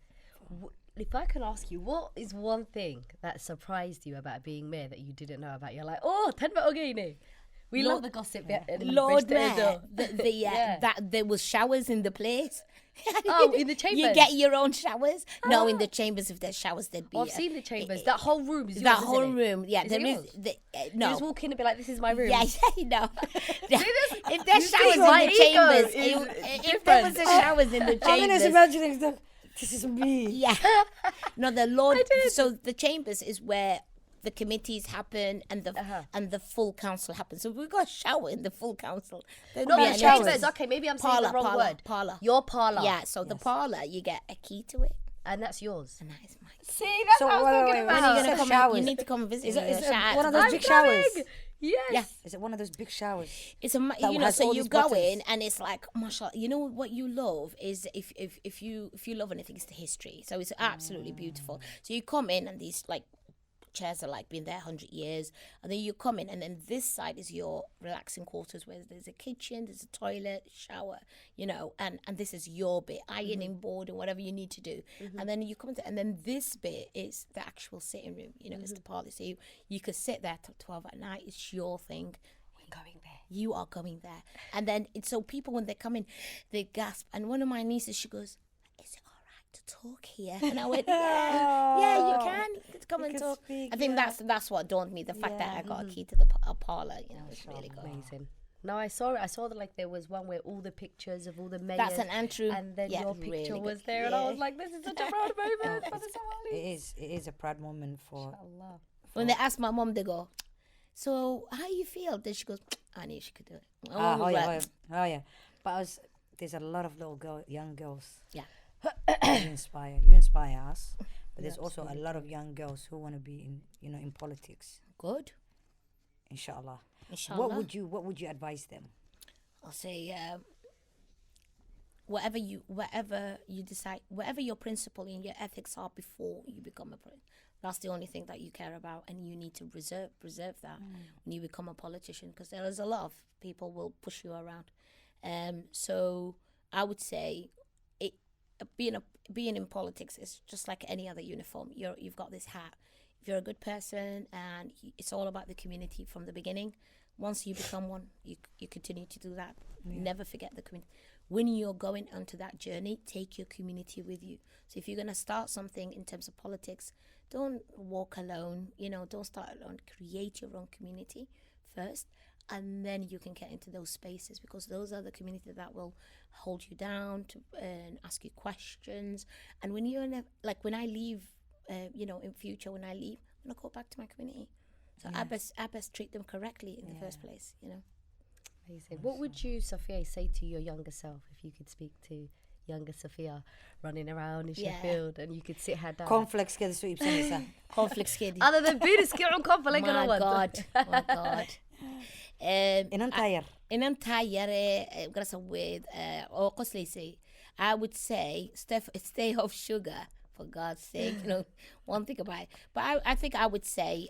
If I can ask you, what is one thing that surprised you about being mayor that you didn't know about? You're like, we love the gossip. Lord Mayor, that there was showers in the place. Oh, in the chambers? You get your own showers? No, in the chambers, if there's showers, there'd be... I've seen the chambers. That whole room is yours, That isn't whole it? room, yeah. Is it There is... yours? No. You just walk in and be like, this is my room. Yeah, no. If there's showers in my the ego chambers, is if there was different. showers in the I'm just chambers... imagining this is me. Yeah. No, the Lord... So the chambers is where the committees happen and the full council happens. So we got a shower in the full council. There'd Not be the any chambers. showers. Okay, maybe I'm saying the wrong word. Parlour. Your parlour. Yeah, so the parlour, you get a key to it. And that's yours. And that is mine. See, that's So, what I was wait, talking wait, When about. are you said gonna come? showers. You need to come and visit Is me. it Shout one out of to those me. big showers? Yes. Yeah. Is it one of those big showers? It's a has so all you these go buttons? in and it's like, mashallah, what you love is if you love anything, it's the history. So it's absolutely beautiful. So you come in and these like chairs are like been there 100 years, and then you come in and then this side is your relaxing quarters where there's a kitchen, there's a toilet, shower, and this is your bit, ironing board and whatever you need to do. And then you come into, and then this bit is the actual sitting room, it's the parlour. So you could sit there till 12 at night. It's your thing. Going there. You are going there. And then so people, when they come in, they gasp. And one of my nieces, she goes, is it all right to talk here? And I went, yeah, you can come and can talk. speak, I think yeah. that's what dawned me, the fact that Yeah. I got a key to the parlour, it's really good. Amazing. No, I saw it. I saw that like there was one where all the pictures of all the mayors. That's an Antrim. And then Yeah, your really picture good. was there, and I was like, "This is such a proud moment for the Somalis." It is a proud moment for... Allah. When they ask my mom, they go, so how you feel? Then she goes, I knew she could do it. My mom was like, Oh yeah. But there's a lot of young girls. Yeah. You inspire us. But there's also a lot of young girls who want to be in politics. good. Inshallah. Inshallah. What would you advise them? I'll say, whatever you decide, whatever your principle and your ethics are before you become a that's the only thing that you care about, and you need to preserve that when you become a politician, because there is a lot of people will push you around. So I would say being in politics is just like any other uniform. You've got this hat. If you're a good person, and it's all about the community from the beginning, once you become one, you continue to do that. Never forget the community. When you're going onto that journey, take your community with you. So if you're going to start something in terms of politics, don't walk alone. Don't start alone. Create your own community first, and then you can get into those spaces, because those are the community that will hold you down and ask you questions. And when you're when I leave, in future, when I leave, I'm going to go back to my community. So I best treat them correctly in the first place, Amazing. What would you, Safiya, say to your younger self if you could speak to younger Safiya running around in Sheffield and you could sit her down? Conflicts كذا سوي بسنة. Conflicts كذا. Other than biscuits on conflict. My God. إن entire grasa with or قصلي I would say stay off sugar, for God's sake. One thing about it. But I think I would say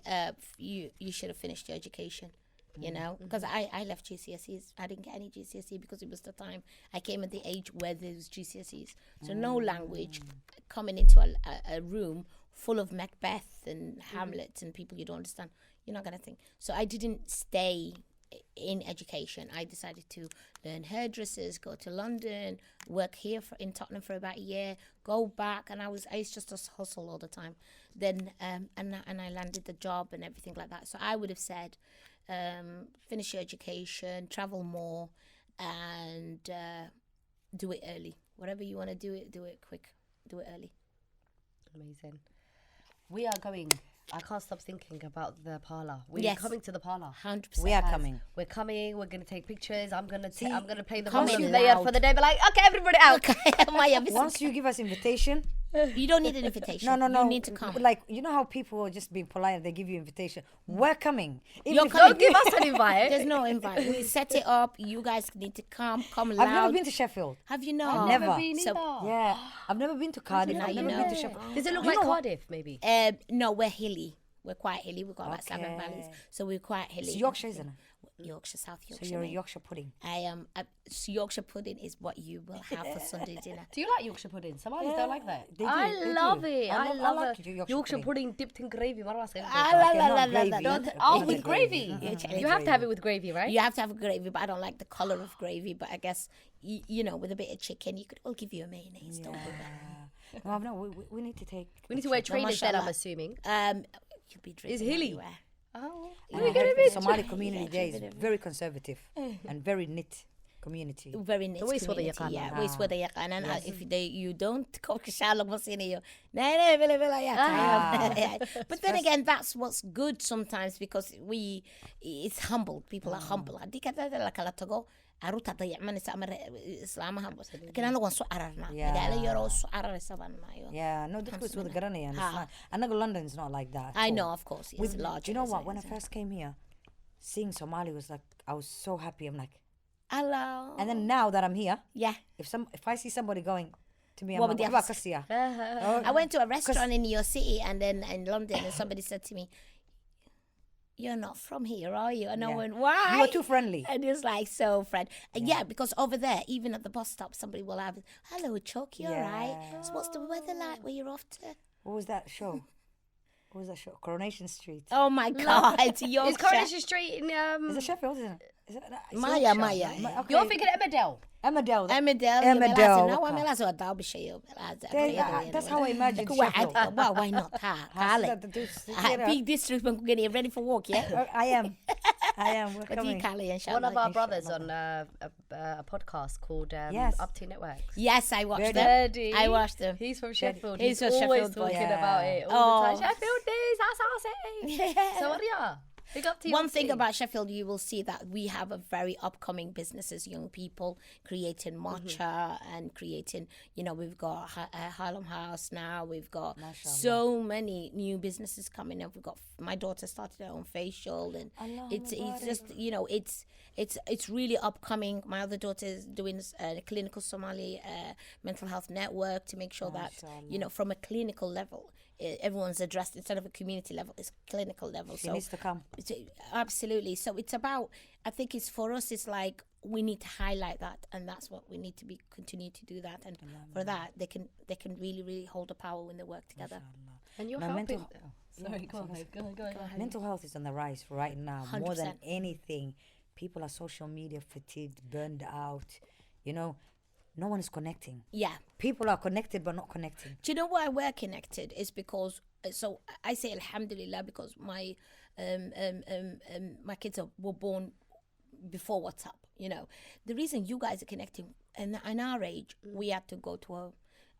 you should have finished your education. Because I left GCSEs. I didn't get any GCSE because it was the time I came at the age where there was GCSEs. So no language, coming into a room full of Macbeth and Hamlet and people you don't understand, you're not going to think. So I didn't stay in education. I decided to learn hairdressers, go to London, work here in Tottenham for about a year, go back, and I used just to hustle all the time. Then and I landed the job and everything like that. So I would have said, finish your education, travel more, and do it early. Whatever you want to do it quick, do it early. Amazing. We are going. I can't stop thinking about the parlour. We're coming to the parlour. 100%. We are coming. We're coming. We're gonna take pictures. I'm gonna play the come role of in mayor loud. for the day. Be like, okay, everybody out. Once you give us invitation, You don't need an invitation. no. You need to come. Like, you know how people are just being polite, they give you invitation. We're coming. You're if- coming. Don't give us an invite. There's no invite. We set it up. You guys need to come loud. I've never been to Sheffield. Have you not? Never. been So- either. Yeah, I've never been to Cardiff. know, I've you never know. been to Sheffield. Does it look You like know what? Cardiff, maybe? No, we're hilly. We're quite hilly. We've got about 7 Okay. valleys, so we're quite hilly. It's Yorkshire, isn't it? Yorkshire, South So Yorkshire. you're a mate. Yorkshire pudding. I am. Yorkshire pudding is what you will have for Sunday dinner. Do you like Yorkshire pudding? Somalis don't like that. They do, I they love do. it. I I like love Yorkshire Yorkshire pudding dipped in gravy. What am I saying? not gravy. With gravy. You have to have it with gravy, right? You have to have a gravy, but I don't like the color of gravy. But I guess with a bit of chicken, we'll give you a mayonnaise. Don't do that. No, we need to take. We need to wear trainers then, I'm mashallah. assuming. You'll be drinking It's hilly. everywhere. Oh, And I heard the Somali community there is very conservative and very knit community. Very nice way soo community. yaqaanaan. Yeah, way soo yaqaanaan. If you don't cook shallow masinayo. No, vela yeah. But then again, that's what's good sometimes, because it's humble. People are humble. Haddii ka la kala tago caruurta dayacmanaysa ama islaamaha. Laakiin anagu waan soo cararnaa. Magaalo yaroo soo cararaysa baan nahay. Yeah, no, that's what's with Garanayaan. Another London's not like that. I know, of course. It's large. Do you know what? When I first came here, seeing Somali was like, I was so happy. I'm like, Hello. and then now that I'm here, Yeah. if I see somebody going to me, I'm What like, would you "Wah, have to Kasia." I went to a restaurant in your city and then in London, and somebody said to me, "You're not from here, are you?" And I Yeah. went, "Why?" You were too friendly. And it's like so friend. And yeah, because over there, even at the bus stop, somebody will have, "Hello, Chuck, you alright? So what's the weather like where you're off to?" What was that show? What was that show? Coronation Street. Oh my God, it's Yorkshire. Is Coronation Street in Is it Sheffield, isn't it? Is it it's Maya, Yorkshire. Maya. Okay. You're thinking Emmerdale. Emmerdale. Emmerdale. No, okay. I'm not so I'll be sure. That's how I imagine Sheffield. Well, why not? Big district when getting ready for walk, yeah? I am. We're But you coming. Cali, One inshallah. of our brothers on a podcast called Yes. Up to Networks. Yes, I watched them. Daddy. I watched them. He's from Sheffield. He's He's a always Sheffield boy. talking Yeah. about it all the Oh. time. Sheffield this, that's our city. So what are you? Big up to one your thing team. about Sheffield, you will see that we have a very upcoming businesses, young people creating matcha and creating, we've got Harlem House now. We've got so many new businesses coming up. We've got, my daughter started her own facial, and it's just, it's really upcoming. My other daughter is doing a clinical Somali mental health network to make sure that, from a clinical level, everyone's addressed instead of a community level, it's clinical level. She needs to come. Absolutely. So it's about, I think it's for us, it's like we need to highlight that, and that's what we need to continue to do that. And for that, they can really, really hold the power when they work together. And you're Now, helping. Sorry, go ahead. mental health is on the rise right now, more than 100%. anything. People are social media fatigued, burned out. No one is connecting. Yeah. People are connected but not connecting. Do you know why we're connected? Is because, so I say alhamdulillah, because my my kids were born before WhatsApp. The reason you guys are connecting, and in our age, we had to go to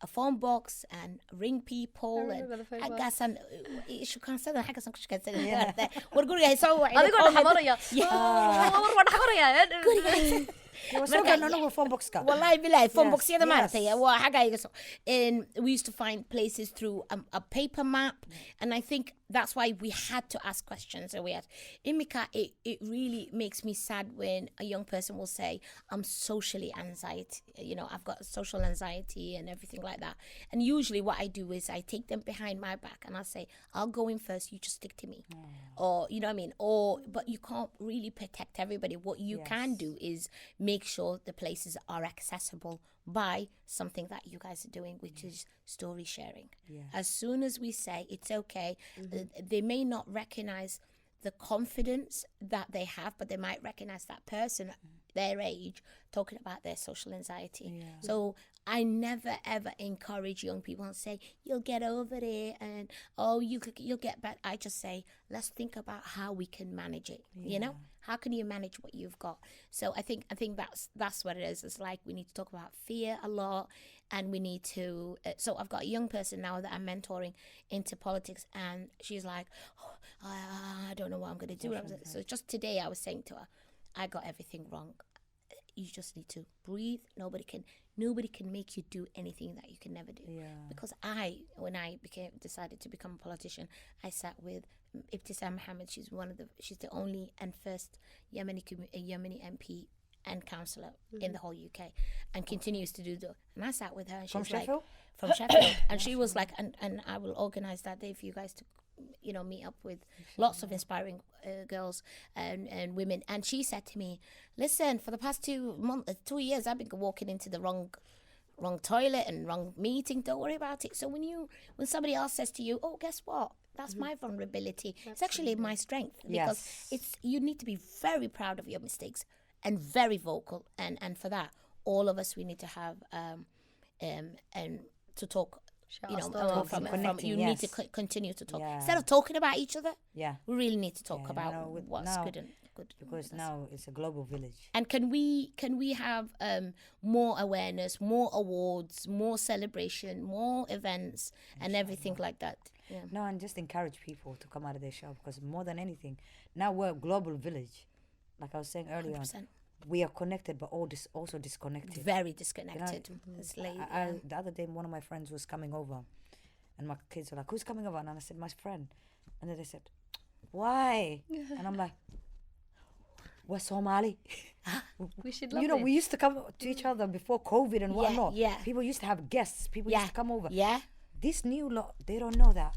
a phone box and ring people. I remember the phone box. حقاً شو كان صدق حاجة صنكش كان صدق ورقول يا يسوي هذا يقول حمارية phone box ka. والله بالله phone box Yes, هذا ما yes. هي وحاجة يقصو. And we used to find places through a paper map, and I think that's why we had to ask questions. So we had Imika. It really makes me sad when a young person will say, "I'm socially anxiety. I've got social anxiety and everything like that." And usually, what I do is I take them behind my back and I say, "I'll go in first. You just stick to me," or you know what I mean. But you can't really protect everybody. What you can do is make sure the places are accessible by something that you guys are doing, which is story sharing. As soon as we say it's okay, they may not recognize the confidence that they have, but they might recognize that person their age talking about their social anxiety. So I never ever encourage young people and say you'll get over it and you'll get better. I just say let's think about how we can manage it. How can you manage what you've got? So I think that's what it is. It's like we need to talk about fear a lot, and we need to. So I've got a young person now that I'm mentoring into politics, and she's like, oh, I don't know what I'm going to do. So just today I was saying to her, I got everything wrong. You just need to breathe. Nobody can make you do anything that you can never do. Because when I decided to become a politician, I sat with Ibtisam Mohammed. She's the only and first Yemeni MP and councillor in the whole UK, and continues to do that. And I sat with her, and she was like, from Sheffield, and she was like, and I will organise that day for you guys to meet up with lots of inspiring girls and women. And she said to me, listen, for the past 2 years I've been walking into the wrong toilet and wrong meeting. Don't worry about it. So when somebody else says to you, oh, guess what, that's my vulnerability, it's actually my strength, because you need to be very proud of your mistakes and very vocal, and for that all of us, we need to have and to talk. You need to continue to talk instead of talking about each other. We really need to talk about what's good and good, because now it's a global village. And can we have more awareness, more awards, more celebration, more events, and everything like that. No, and just encourage people to come out of their shell, because more than anything, now we're a global village. Like I was saying earlier 100%. on, we are connected but also disconnected. Very disconnected. The other day one of my friends was coming over, and my kids were like, who's coming over? And I said, my friend. And then they said, why? And I'm like, we're Somali. We should love we used to come to each other before COVID and whatnot. People used to have guests. People used to come over. This new lot, they don't know that.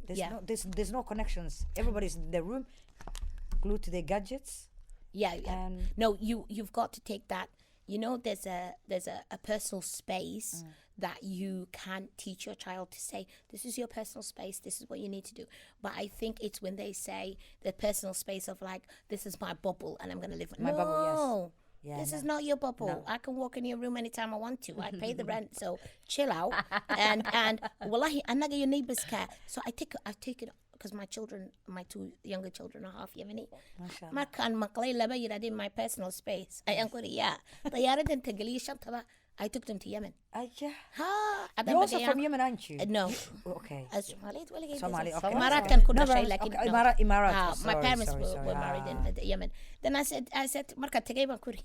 There's no connections. Everybody's in their room, glued to their gadgets. No, you've got to take that. There's a personal space that you can teach your child to say, this is your personal space, this is what you need to do. But I think it's when they say the personal space of like, this is my bubble and I'm going to live in my bubble. This is not your bubble. I can walk in your room anytime I want to. I pay the rent, so chill out. and wallahi, I'm not your neighbor's cat. So I take it, because my 2 younger children are half Yemeni. Markan maklay laba yiradi my personal space. I am going, yeah. طيارة تنتقلي شنطة I took them to Yemen. Yeah. Ha, You're also from Yemen, aren't you? No. Okay. Somali, okay. Imarat kan ku No, dhashay, but- laakiin okay, no. Imarat. Ah, Oh, my sorry, parents sorry, sorry. were married in Yemen. Then I said, marka tagay baan ku iri,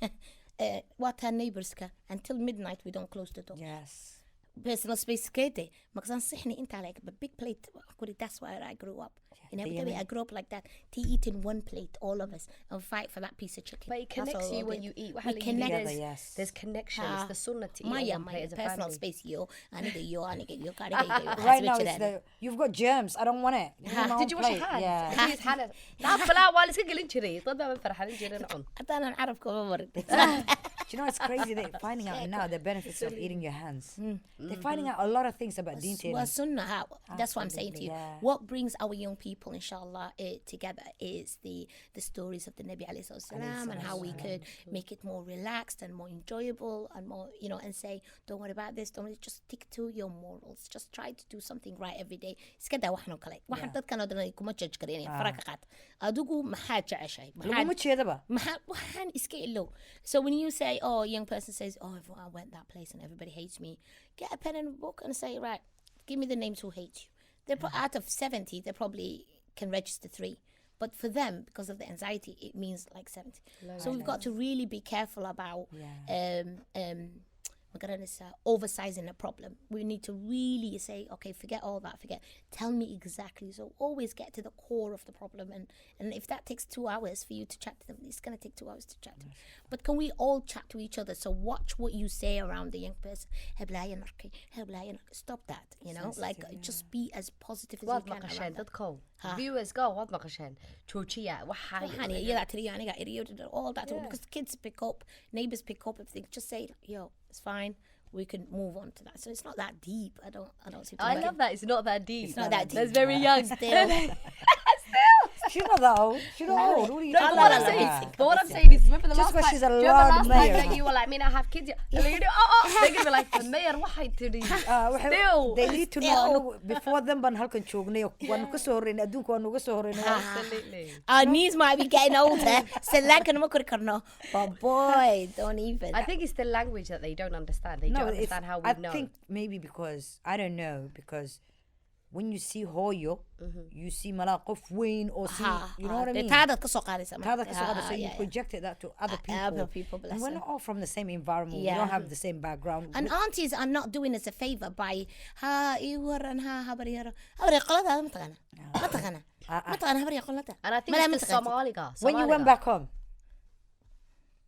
what are neighborska? Until midnight we don't close the door. Yes. Personal space kete. Maksan sihni inta like a big plate. Kuri, that's where I grew up. In Abu Dhabi, I grew up like that. To eat in one plate, all of us, and fight for that piece of chicken. But it That's connects all you I when did. you eat. We connect. Yes. There's connection. It's the sunnah to eat My on one plate as a personal family. space, yo. I need yo. Right now, you've got germs. I don't want it. Leave my Did own you wash your plate. hands? Yeah. Did you use hand? لا بلا waa la iska gelin jiray dad baan farxadin jiray nacun. أنا عارف كم مرة. Do you know it's crazy? They're finding out now the benefits of eating your hands. They're finding out a lot of things about deen Well, sunnah, that's what I'm saying to you. yeah. What brings our young people, inshallah, together is the stories of the Nabi alayhi salam and how we could make it more relaxed and more enjoyable and more, and say, don't worry about this, don't worry, just stick to your morals. Just try to do something right every day. Iska daa waxan oo kale. Waxan dadkan oo dhan kuma judge gareynaya faraka qaad. Adigu maxaa jeceshay? Laguma jeedaba. Waxan iska ilow. So when you say, oh, a young person says, oh, I went that place and everybody hates me, get a pen and a book and say, right, give me the names who hate you. Out of 70, they probably can register 3. But for them, because of the anxiety, it means like 70. So we've got to really be careful about oversizing a problem. We need to really say, okay, forget all that, tell me exactly. So always get to the core of the problem. And if that takes 2 hours for you to chat to them, it's going to take 2 hours to chat to them. But can we all chat to each other? So watch what you say around the young person. Stop that, just be as positive as you Waad can maqasheen around that. dadkow. Viewers go waad maqasheen. Joojiya All that because kids pick up, neighbors pick up everything. Just say, yo, it's fine. We can move on to that. So it's not that deep. I don't see. I love that. It's not that deep. It's not that deep. That's very young. Still. She's not that old. She's not old. What are you No, talking but what I'm about? saying, but what I'm saying is, remember the Just last because time? she's a do you remember Lord last time Mayor. that you were like, I have kids. And then you do, they're gonna be like, the mayor, waxay tiri. Still. They need to know before them ban halkan joognay waan ka soo horeynay adduunka waan uga soo horeynay. Absolutely. Our knees might be getting older. So like ma kori karno. But boy, don't even. I think it's the language that they don't understand. They don't understand how we know. I think maybe because I don't know because when you see hoyo, you see mala qof weyn or see, you know what I mean? Taada ka soo qaadaysa. So you projected that to other people. Other people, bless And we're them. not all from the same environment. We don't have the same background. And aunties are not doing us a favor by iwaran habari qalada ma taqana. Ma taqana. Ma taqana habari qalada. And I think it's the Somali guy. When you went back home,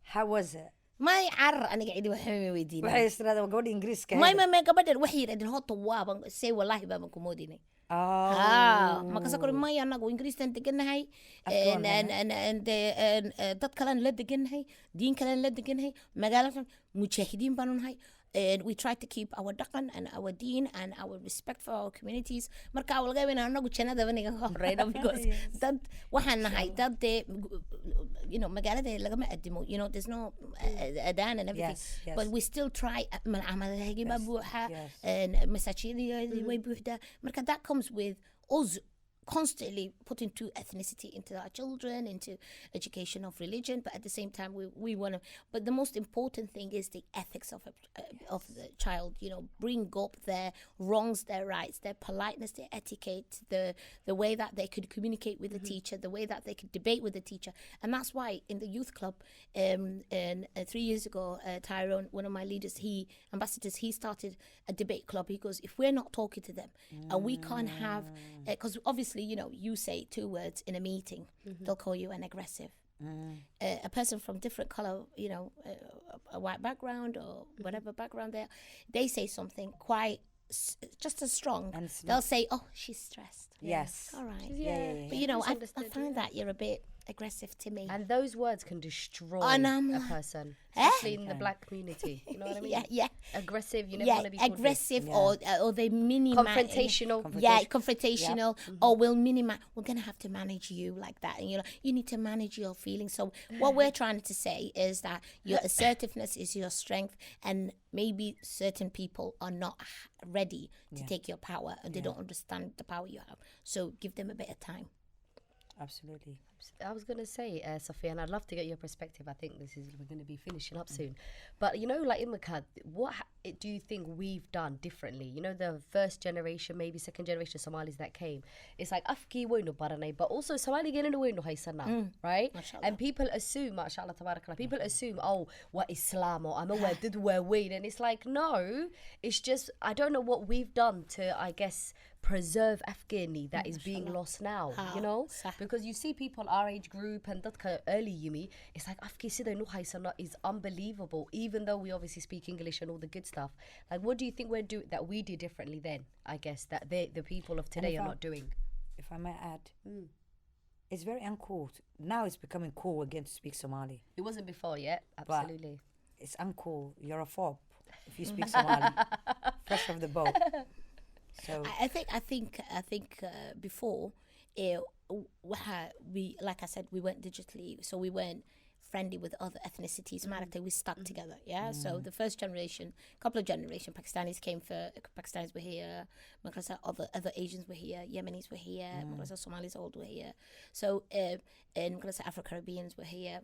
how was it? My carar aniga cidi waxa ma weydiinay. Waxay istiraada gabadha Ingiriiska. My gabadhan waxay yiraahdeen horta waaban say wallahi baaban ku moodinay. Markaas kor maya anagu Ingiriistan deganahay and dad kale la deganahay diin kale la deganahay magaaladan mujaahidiin baan nahay. And we try to keep our dhaqan and our deen and our respect for our communities. Marka laga yaabaa anagu jannada waniga ka horeyna because dad waxaan nahay dad magaalada lagama adimo, there's no adaan and everything. Yes. But we still try malcamadahaagi ma buuxa and masaajidada way buuxda. Marka that comes with us constantly putting ethnicity into our children, into education of religion, but at the same time we want to. But the most important thing is the ethics of the child. Bring up their wrongs, their rights, their politeness, their etiquette, the way that they could communicate with the teacher, the way that they could debate with the teacher, and that's why in the youth club, 3 years ago, Tyrone, one of my leaders, ambassadors, he started a debate club. He goes, if we're not talking to them, and we can't have, because obviously. You say 2 words in a meeting, they'll call you an aggressive. A person from different color, a white background or whatever background they say something quite just as strong. And they'll say, "Oh, she's stressed." Yes. All right. Yeah. But I find that you're a bit aggressive to me. And those words can destroy a person, especially in the black community. You know what I mean? Yeah. Aggressive. You never want to be called aggressive or they minimize. Confrontational. Confrontational. Or we'll minimize. We're gonna have to manage you like that, and you need to manage your feelings. So what we're trying to say is that your assertiveness is your strength, and maybe certain people are not ready to take your power, and they don't understand the power you have. So give them a bit of time. Absolutely. I was gonna say, Sophia, and I'd love to get your perspective. I think we're gonna be finishing up soon, but you know, like Imaka, do you think we've done differently? You know, the first generation, maybe second generation Somalis that came, it's like afki woino baranay, but also Somali gelen woino haysana, right? Mashallah. And people assume, mashallah, tabarakallah, people assume, oh, what Islam or I'm aware did wear weed, and it's like no, it's just I don't know what we've done to, I guess, preserve Afghani that is being lost now, you know, because you see people our age group and that early yumi, it's like Afghan sida inu haysana is unbelievable, even though we obviously speak English and all the good stuff. Like, what do you think that we did differently then, I guess, that the people of today are not doing? If I may add, it's very uncool. Now it's becoming cool again to speak Somali. It wasn't before yet, But absolutely. it's uncool. You're a fob if you speak Somali. Fresh off the boat. So I think before, we, like I said, we went digitally, so we weren't friendly with other ethnicities. We stuck together. Yeah. So the first generation, couple of generations, Pakistanis were here. Other Asians were here. Yemenis were here. Somalis all were here. So and Afro-Caribbeans were here.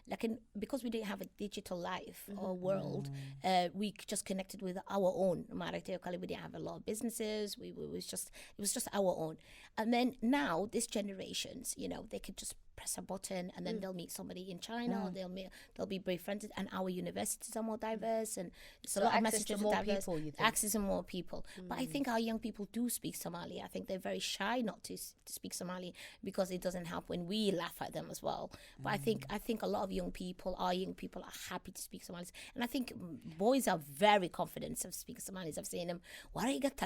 Like, because we didn't have a digital life or world, we just connected with our own. We didn't have a lot of businesses. It was just our own. And then now this generations, you know, they could just press a button and then they'll meet somebody in China, or they'll be befriended, and our universities are more diverse, and it's a lot of messages to more diverse, people, you think? access to more people. But I think our young people do speak Somali. I think they're very shy not to speak Somali because it doesn't help when we laugh at them as well. But I think a lot of our young people are happy to speak Somalis, and I think boys are very confident of speaking Somalis. I've seen them,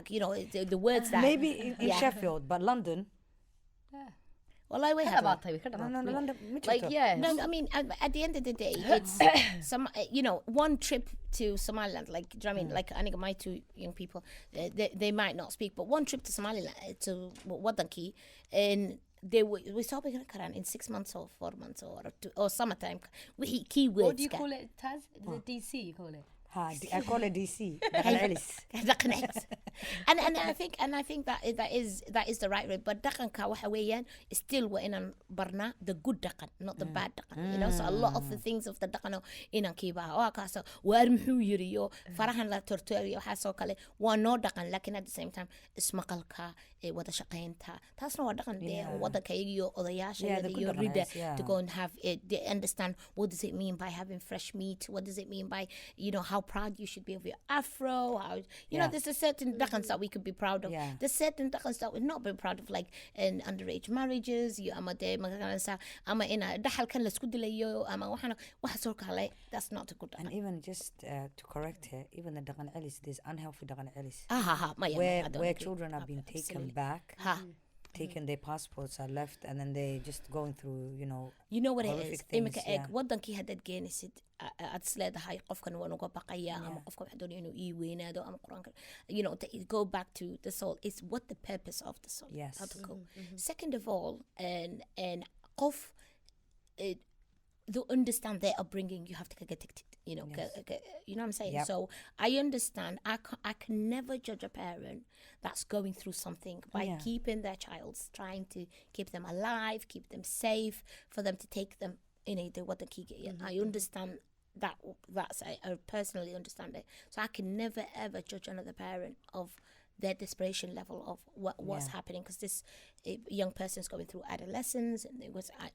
you know, the words that maybe in Sheffield, but London. Well, I have London. Like, yeah. No, I mean, at the end of the day, it's one trip to Somaliland. Like, do you know what I mean? Like, I think my two young people, they might not speak, but one trip to Somaliland, to Wadanki, and we start speaking Quran in 6 months or 4 months or summertime. We keywords. What do you call it, Taz? The DC, you call it? I call it DC. and I think that is the right way. But dhaqanka waxa weeyaan still waa inaan barnaa the good dhaqan, not the bad dhaqan. You know, so a lot of the things of the dhaqan inaan kiibaa waa kaasoo waar muxuu yiri iyo farahan la tortuariyo waxaasoo kale waa noo dhaqan, laakiin at the same time ismaqalka wada shaqaynta taasna waa dhaqan wadanka iyo odayaasha iyo rida to go and have it. They understand what does it mean by having fresh meat, what does it mean by, you know, how proud you should be of your afro, how, you know, there's a certain dhaqans that we could be proud of. There's certain dhaqans that we're not very proud of, like in underage marriages, you ama ina dhaxal kan la isku dilayo ama waxa soo kale, that's not a good dhaqan. And even just to correct her, even the dhaqan celis, there's unhealthy dhaqan celis where children are being taken back, taken their passports are left, and then they just going through, you know what it is. things, wadankii haddaad geenaysid aad isleedahay qofkan waan uga baqaya ama qofka waxa doonaya inuu ii weynaado ama quraanka, you know, go back to the soul. It's what the purpose of the soul. Yes. How to go. Second of all, and qof to understand their upbringing, you have to get it, you know, you know what I'm saying? So I understand. I can never judge a parent that's going through something by keeping their child, trying to keep them alive, keep them safe, for them to take them in what the key. I understand I personally understand it. So I can never ever judge another parent of their desperation level of what's happening, because this young person is going through adolescence, and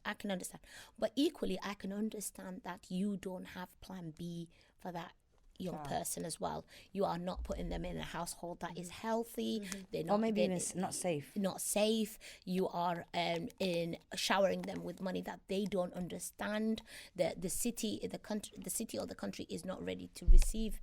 I can understand. But equally, I can understand that you don't have plan B for that young person as well. You are not putting them in a household that is healthy. They're not, or maybe even not safe. Not safe. You are in showering them with money that they don't understand. The city or the country is not ready to receive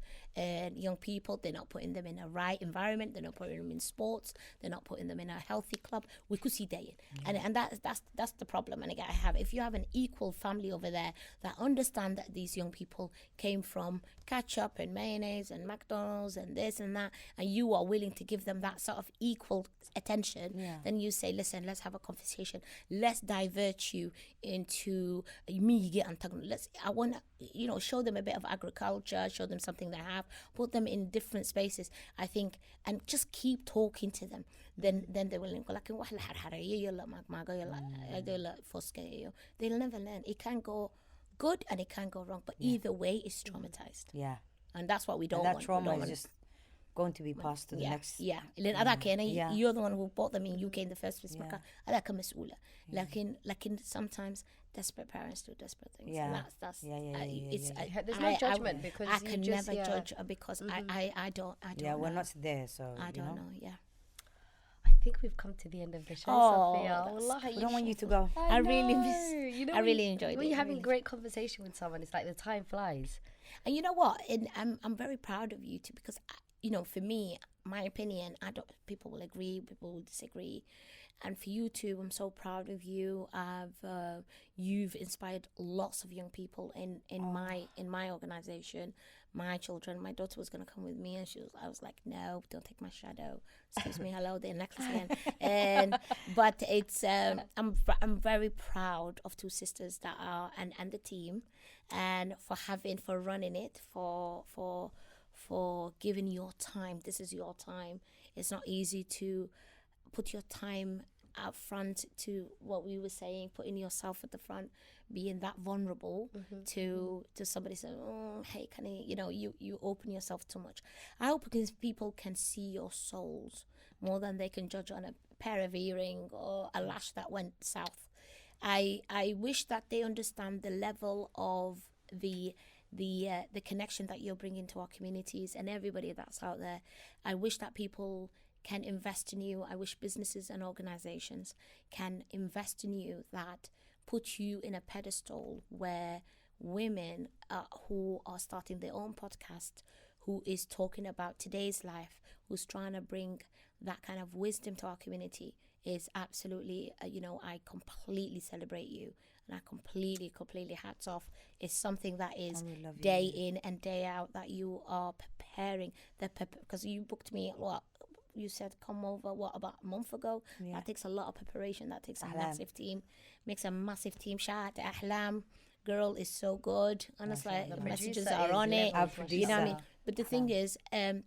young people. They're not putting them in a right environment. They're not putting them in sports. They're not putting them in a healthy club. We could see that, and that's the problem. And again, if you have an equal family over there that understand that these young people came from catch up, ketchup and mayonnaise and McDonald's and this and that, and you are willing to give them that sort of equal attention, then you say, listen, let's have a conversation. Let's divert you into me and I want to, show them a bit of agriculture, show them something they have, put them in different spaces, I think, and just keep talking to them. Then they will go like, they'll never learn. It can go good and it can go wrong, but either way it's traumatized. Yeah. And that's what we don't And that want. trauma We don't is just going to be passed to the next. Yeah. You're the one who bought them in UK in the first place. Like sometimes desperate parents do desperate things. Yeah. And that's There's no judgment because I can never judge because I don't Yeah, we're know. not there, so I don't know. Yeah. I think we've come to the end of the show, Safiya. that's Wallahi, we don't want you to go. I really know. miss. You know, I really enjoyed when it. you're having really. great conversation with someone, it's like the time flies. And you know what? And I'm very proud of you too, because for me, my opinion, people will agree, people will disagree, and for you too, I'm so proud of you. You've inspired lots of young people in my organization. My children, my daughter was gonna come with me, and I was like, no, don't take my shadow. Excuse me, hello, the necklace again. But it's I'm very proud of two sisters that are and the team, and for running it, for giving your time. This is your time. It's not easy to put your time out front, to what we were saying, putting yourself at the front, being that vulnerable to somebody saying, oh, hey, can you open yourself too much. I hope because people can see your souls more than they can judge on a pair of earring or a lash that went south. I wish that they understand the level of the connection that you're bringing to our communities and everybody that's out there. I wish that people can invest in you. I wish businesses and organizations can invest in you, that put you in a pedestal where women who are starting their own podcast, who is talking about today's life, who's trying to bring that kind of wisdom to our community, is absolutely, I completely celebrate you. And I completely hats off. It's something that is day in and day out that you are preparing. Because you booked me, you said come over, about a month ago? Yeah. That takes a lot of preparation. That takes a massive team. Makes a massive team. Shout out to Ahlam. Girl is so good. Honestly, the messages are on it. You know what I mean? But the thing is,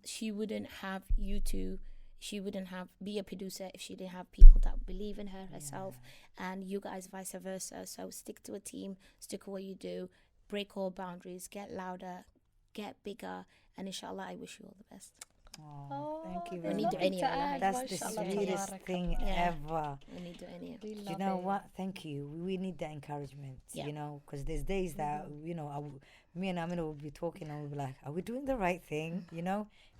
she wouldn't have you two. She wouldn't be a producer if she didn't have people that believe in her herself, and you guys vice versa. So stick to a team, stick to what you do, break all boundaries, get louder, get bigger, and inshallah, I wish you all the best. Oh, thank you We very need much. to do any of it. That's the sweetest thing ever. We need to do any of it. You know what? Thank you. We need that encouragement, because there's days that, me and Amina will be talking and we'll be like, are we doing the right thing?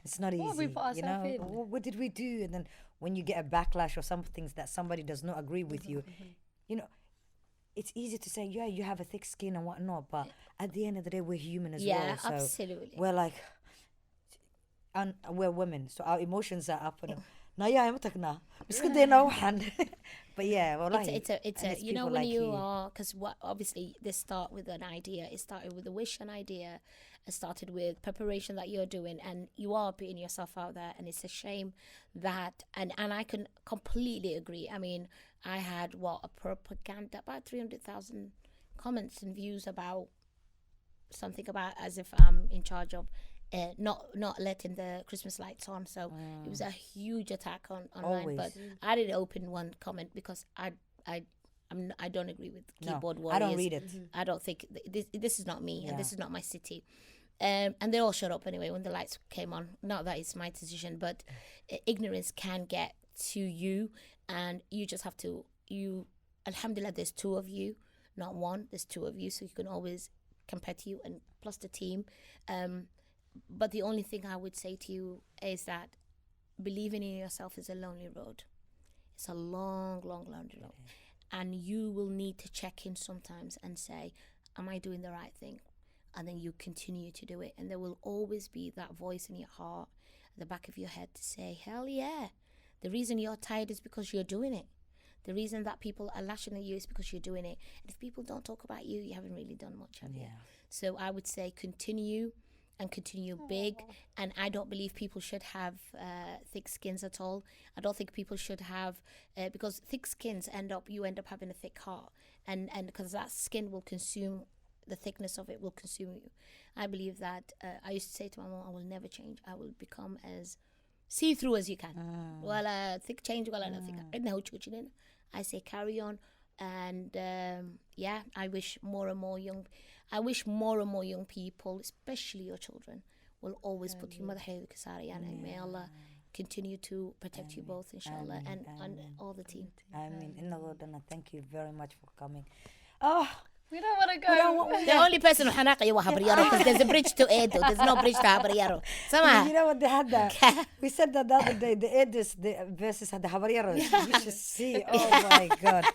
It's not easy. We put ourselves in. What did we do? And then when you get a backlash or some things that somebody does not agree with you, it's easy to say, yeah, you have a thick skin and whatnot, but at the end of the day, we're human as well. Yeah, so absolutely. We're like, and we're women, so our emotions are up and na yeah, I'm talking now. But yeah, well, it's when like you are, because obviously they start with an idea. It started with a wish, an idea. It started with preparation that you're doing, and you are putting yourself out there. And it's a shame that, and I can completely agree. I mean, I had a propaganda, about 300,000 comments and views about something about as if I'm in charge of not letting the Christmas lights on. So it was a huge attack online. Always. But I didn't open one comment because I don't agree with keyboard warriors. I don't read it. I don't think this is not me and this is not my city. And they all shut up anyway when the lights came on. Not that it's my decision, but ignorance can get to you, and you just have to. Alhamdulillah, there's two of you, not one. There's two of you, so you can always compare to you, and plus the team. But the only thing I would say to you is that believing in yourself is a lonely road. It's a long, long, lonely road. And you will need to check in sometimes and say, am I doing the right thing? And then you continue to do it. And there will always be that voice in your heart, at the back of your head, to say, hell yeah. The reason you're tired is because you're doing it. The reason that people are lashing at you is because you're doing it. And if people don't talk about you, you haven't really done much, have you? So I would say continue. and continue big. And I don't believe people should have thick skins at all. I don't think people should have because thick skins you end up having a thick heart, and because that skin will consume, the thickness of it will consume you. I believe that I used to say to my mom, I will never change. I will become as see-through as you can. Well, thick change, well, I don't think I say carry on. And I wish more and more young people, especially your children, will always put you and may Allah continue to protect you both, inshallah, and all the team. I mean, thank you very much for coming. Oh, We don't want to go. The only person who حناقة يوا Habariyaro, because there's a bridge to Eedo. There's no bridge to Habariyaro. you know what they had that? We said that the other day. The Eedos, the versus had the Habariyaro. You should see. Oh my God.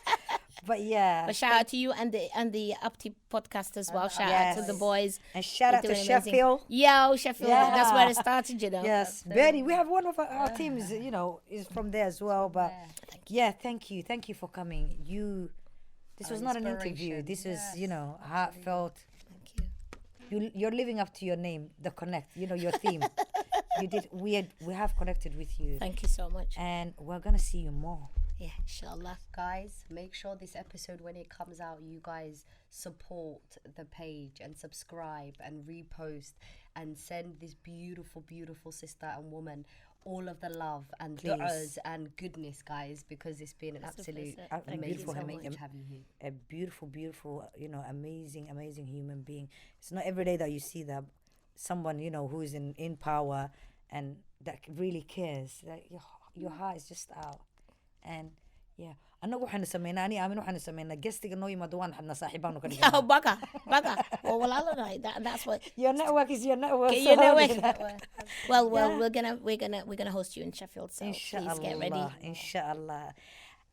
But yeah. But shout out to you and the Upti podcast as well. Shout out to the boys. And shout out to Sheffield. Yo, Sheffield. Yeah. That's where it started, you know. Yes, Betty. We have one of our teams, you know, is from there as well. But thank you. Thank you for coming. This was not an interview. This is, you know, heartfelt. Thank you. You're living up to your name, the connect. You know, your theme. We have connected with you. Thank you so much. And we're gonna see you more. Yeah, inshallah. Guys, make sure this episode, when it comes out, you guys support the page and subscribe and repost and send this beautiful, beautiful sister and woman all of the love and du'as and goodness, guys, because it's been an absolute amazing to have you here. A beautiful, beautiful, you know, amazing, amazing human being. It's not every day that you see that someone, you know, who is in power and that really cares. That your heart is just out. And yeah, أنا وحنا سمينا أنا آمن وحنا سمينا guesting إنه يمدوان حنا صاحبانو كذي. Oh, baka. Well, that's what your network is your network. Okay, your network. Well, we're gonna host you in Sheffield, so Inshallah, please get ready. Inshallah.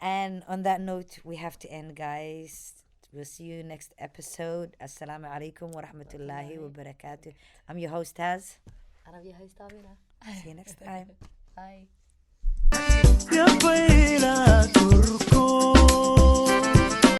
And on that note, we have to end, guys. We'll see you next episode. Assalamu alaikum wa rahmatullahi wa barakatuh. I'm your host Taz. And I'm your host Amina. See you next time. Bye. يا بيلا تركو